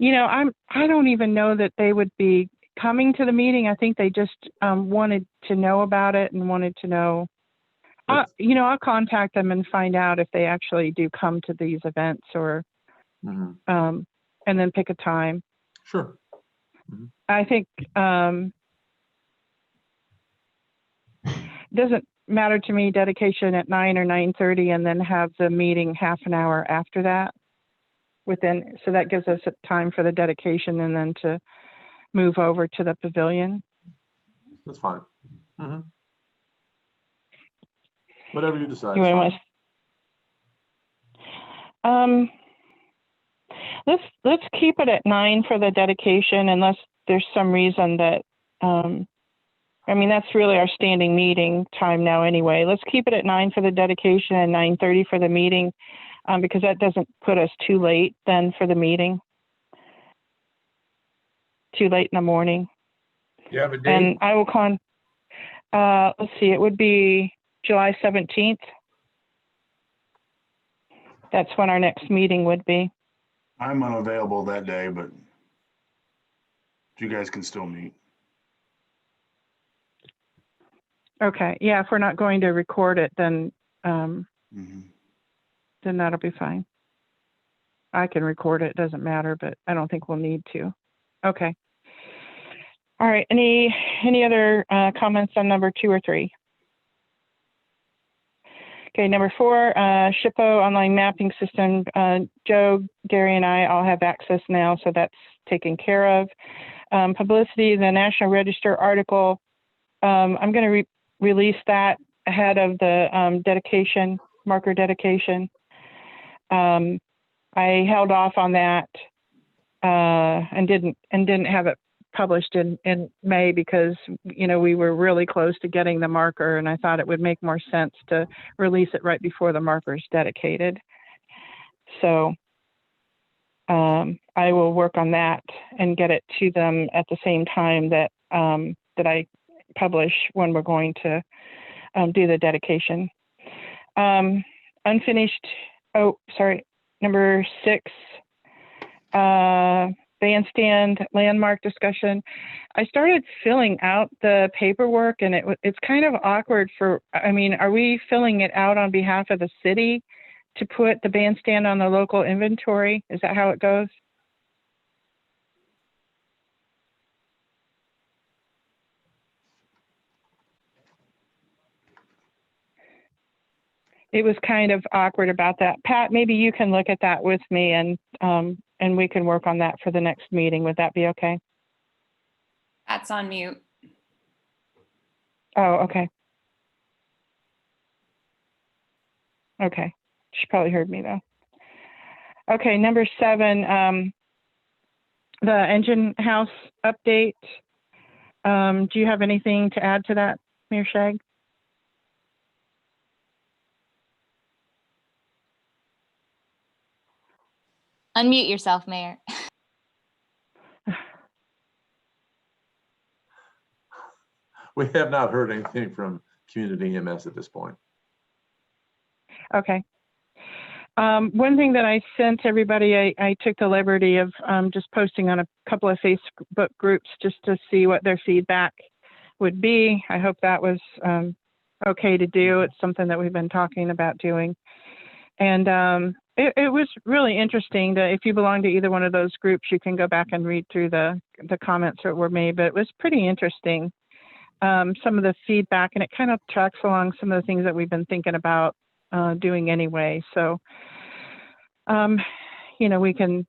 I don't even know that they would be coming to the meeting. I think they just wanted to know about it and wanted to know. I'll contact them and find out if they actually do come to these events or, Mhm. and then pick a time. Sure. I think doesn't matter to me, dedication at 9 or 9:30, and then have the meeting half an hour after that. So that gives us time for the dedication and then to move over to the pavilion. That's fine. Mhm. Whatever you decide. You is want fine. to, let's keep it at 9 for the dedication, unless there's some reason that, that's really our standing meeting time now anyway. Let's keep it at 9 for the dedication and 9:30 for the meeting, because that doesn't put us too late then for the meeting. Too late in the morning. You have a date? And I will let's see, it would be July 17th. That's when our next meeting would be. I'm unavailable that day, but you guys can still meet. Okay, yeah, if we're not going to record it, then Mhm. then that'll be fine. I can record it, doesn't matter, but I don't think we'll need to. Okay. All right, any other comments on number 2 or 3? Okay, number 4, SHPO online mapping system. Joe, Gary, and I all have access now, so that's taken care of. Publicity, the National Register article. I'm going to release that ahead of the dedication, marker dedication. I held off on that and didn't have it published in May because we were really close to getting the marker, and I thought it would make more sense to release it right before the marker is dedicated. So I will work on that and get it to them at the same time that that I publish when we're going to do the dedication. Unfinished. Oh, sorry. Number 6. Bandstand landmark discussion. I started filling out the paperwork, and it's kind of awkward are we filling it out on behalf of the city to put the bandstand on the local inventory? Is that how it goes? It was kind of awkward about that. Pat, maybe you can look at that with me, and we can work on that for the next meeting. Would that be okay? That's on mute. Oh, okay. Okay. She probably heard me though. Okay, number 7, the engine house update. Do you have anything to add to that, Mayor Shag? Unmute yourself, Mayor. We have not heard anything from community EMS at this point. Okay. One thing that I sent everybody, I took the liberty of just posting on a couple of Facebook groups just to see what their feedback would be. I hope that was okay to do. It's something that we've been talking about doing. And it was really interesting that if you belong to either one of those groups, you can go back and read through the comments that were made, but it was pretty interesting. Some of the feedback, and it kind of tracks along some of the things that we've been thinking about doing anyway. So, you know, we can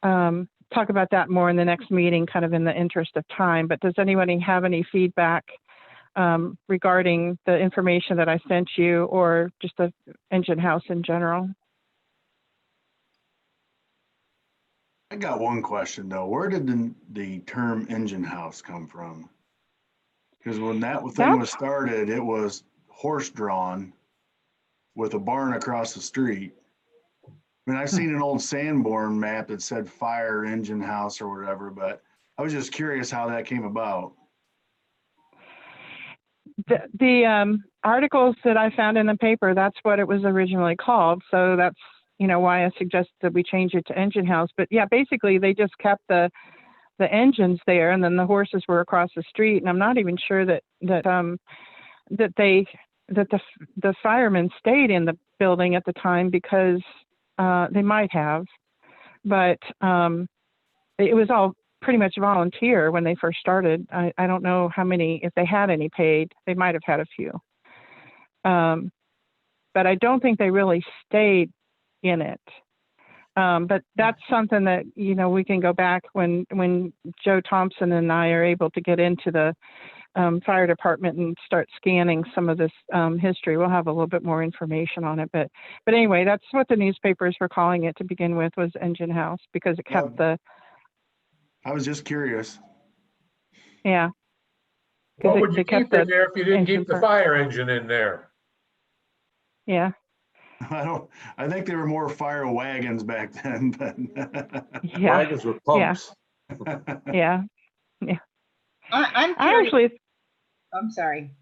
talk about that more in the next meeting, kind of in the interest of time. But does anybody have any feedback regarding the information that I sent you, or just the engine house in general? I got one question though. Where did the term engine house come from? Because when that thing was started, it was horse drawn with a barn across the street. I mean, I've seen an old Sanborn map that said fire engine house or whatever, but I was just curious how that came about. The articles that I found in the paper, that's what it was originally called. So that's, you know, why I suggested that we change it to engine house. But yeah, basically they just kept the engines there, and then the horses were across the street. And I'm not even sure that the firemen stayed in the building at the time, because they might have, but it was all pretty much volunteer when they first started. I don't know how many, if they had any paid. They might have had a few, but I don't think they really stayed in it. But that's something that, you know, we can go back when Joe Thompson and I are able to get into the fire department and start scanning some of this history. We'll have a little bit more information on it. But anyway, that's what the newspapers were calling it to begin with, was engine house, because it kept the. I was just curious. Yeah. What would you keep in there if you didn't keep the fire engine in there? Yeah. I think they were more fire wagons back then, but Yeah. Wagons with pumps. Yeah. Yeah. I'm I curious. actually. I'm sorry.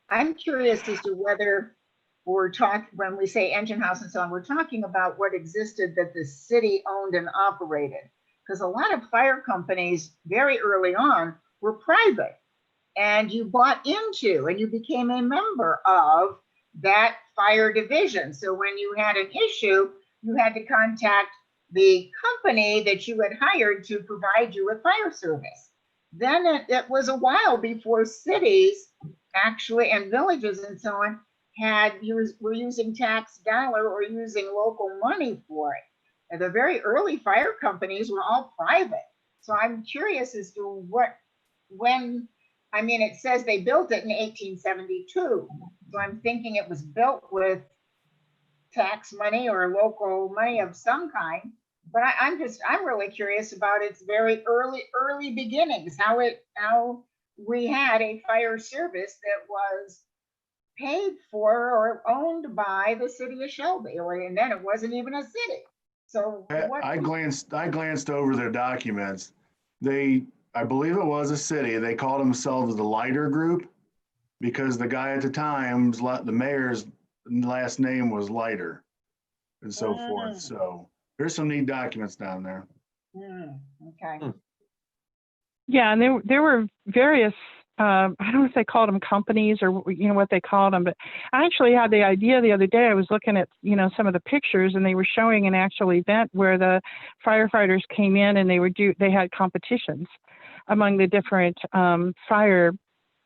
I'm curious as to whether when we say engine house and so on, we're talking about what existed that the city owned and operated. Because a lot of fire companies very early on were private, and you bought into and you became a member of that fire division. So when you had an issue, you had to contact the company that you had hired to provide you with fire service. Then it was a while before cities actually, and villages and so on, were using tax dollar or using local money for it. And the very early fire companies were all private. So I'm curious as to it says they built it in 1872. So I'm thinking it was built with tax money or local money of some kind. But I'm really curious about its very early beginnings, how we had a fire service that was paid for or owned by the city of Shelby, and then it wasn't even a city. So I glanced over their documents. I believe it was a city. They called themselves the Leiter Group because the guy at the time, the mayor's last name was Leiter, and so forth. So there's some neat documents down there. Okay. Yeah, and there were various. I don't know if they called them companies or, you know, what they called them, but I actually had the idea the other day. I was looking at, you know, some of the pictures, and they were showing an actual event where the firefighters came in and they had competitions among the different fire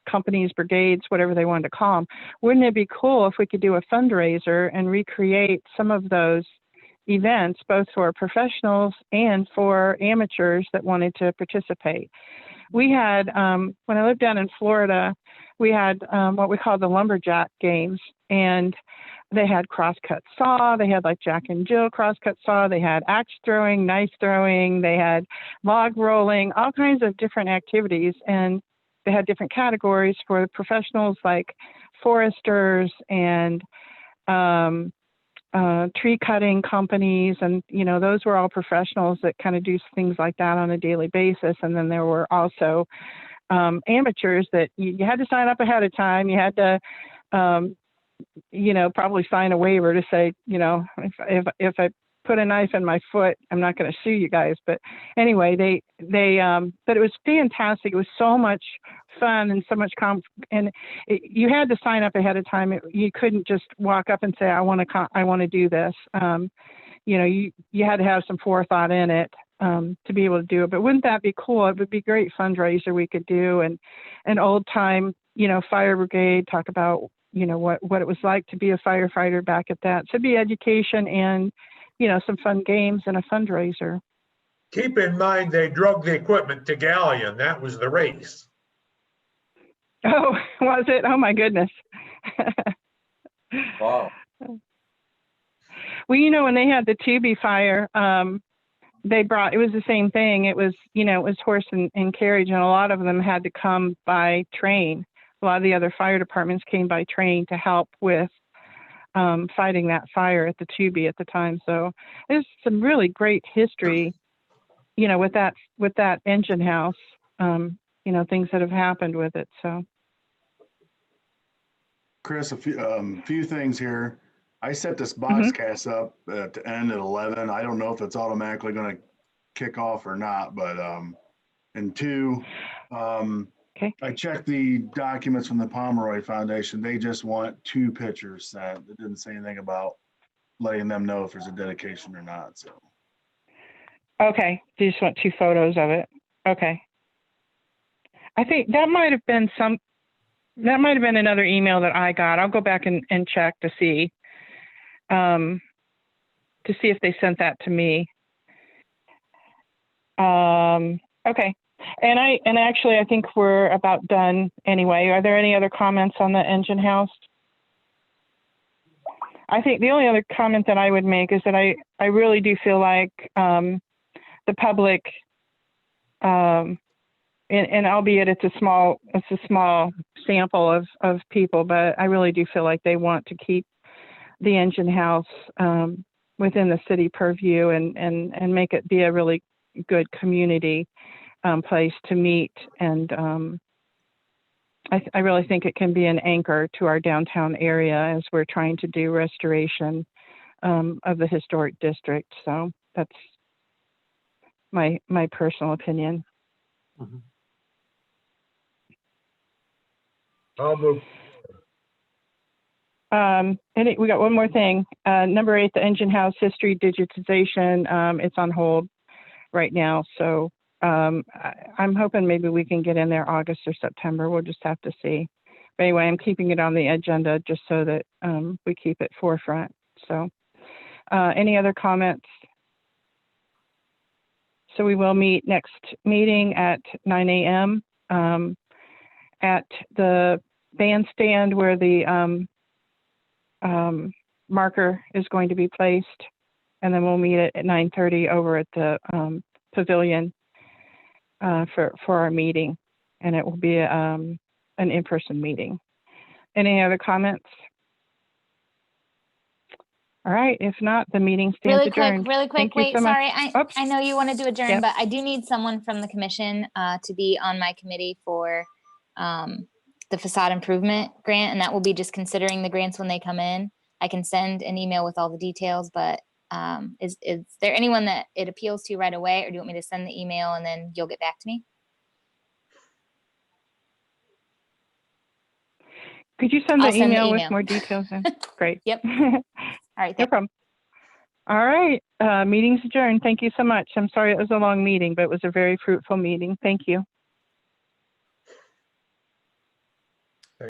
companies, brigades, whatever they wanted to call them. Wouldn't it be cool if we could do a fundraiser and recreate some of those events, both for professionals and for amateurs that wanted to participate? We had, when I lived down in Florida, we had what we call the lumberjack games, and they had crosscut saw, they had like Jack and Jill crosscut saw, they had axe throwing, knife throwing, they had log rolling, all kinds of different activities, and they had different categories for the professionals like foresters and tree cutting companies, and those were all professionals that kind of do things like that on a daily basis. And then there were also amateurs that you had to sign up ahead of time. You had to probably sign a waiver to say, if I put a knife in my foot, I'm not going to sue you guys. But anyway, but it was fantastic. It was so much fun and so much you had to sign up ahead of time. You couldn't just walk up and say, I want to do this. You had to have some forethought in it to be able to do it. But wouldn't that be cool? It would be a great fundraiser we could do, and an old time, fire brigade, talk about, what it was like to be a firefighter back at that. So it'd be education and, some fun games and a fundraiser. Keep in mind, they drug the equipment to Galleon. That was the race. Oh, was it? Oh my goodness. Wow. Well, when they had the Tubi fire, it was the same thing. It was, it was horse and carriage, and a lot of them had to come by train. A lot of the other fire departments came by train to help with fighting that fire at the Tubi at the time. So there's some really great history, with that engine house, things that have happened with it. So, Chris, a few things here. I set this boxcast up to end at 11. I don't know if it's automatically going to kick off or not, but and two, okay. I checked the documents from the Pomeroy Foundation. They just want 2 pictures sent. It didn't say anything about letting them know if there's a dedication or not. So. Okay, you just want 2 photos of it. Okay. I think that might have been another email that I got. I'll go back and check to see if they sent that to me. Okay. And actually, I think we're about done anyway. Are there any other comments on the engine house? I think the only other comment that I would make is that I really do feel like the public, and albeit it's a small sample of people, but I really do feel like they want to keep the engine house within the city purview and make it be a really good community place to meet. And I really think it can be an anchor to our downtown area as we're trying to do restoration of the historic district. So that's my personal opinion. Mhm. I'll move. And we got one more thing. Number 8, the engine house history digitization. It's on hold right now. So I'm hoping maybe we can get in there August or September. We'll just have to see. But anyway, I'm keeping it on the agenda just so that we keep it forefront. So any other comments? So we will meet next meeting at 9 a.m. At the bandstand where the marker is going to be placed. And then we'll meet at 9:30 over at the pavilion for our meeting. And it will be an in-person meeting. Any other comments? All right, if not, the meeting stands adjourned. Really quick, Thank you wait, so much. sorry. Oops. I know you want to do adjourn, Yep. but I do need someone from the commission to be on my committee for the facade improvement grant, and that will be just considering the grants when they come in. I can send an email with all the details, but is there anyone that it appeals to right away, or do you want me to send the email and then you'll get back to me? Could you send the I'll send the email with email. more details in? Great. Yep. All right. No problem. All right, meeting's adjourned. Thank you so much. I'm sorry it was a long meeting, but it was a very fruitful meeting. Thank you.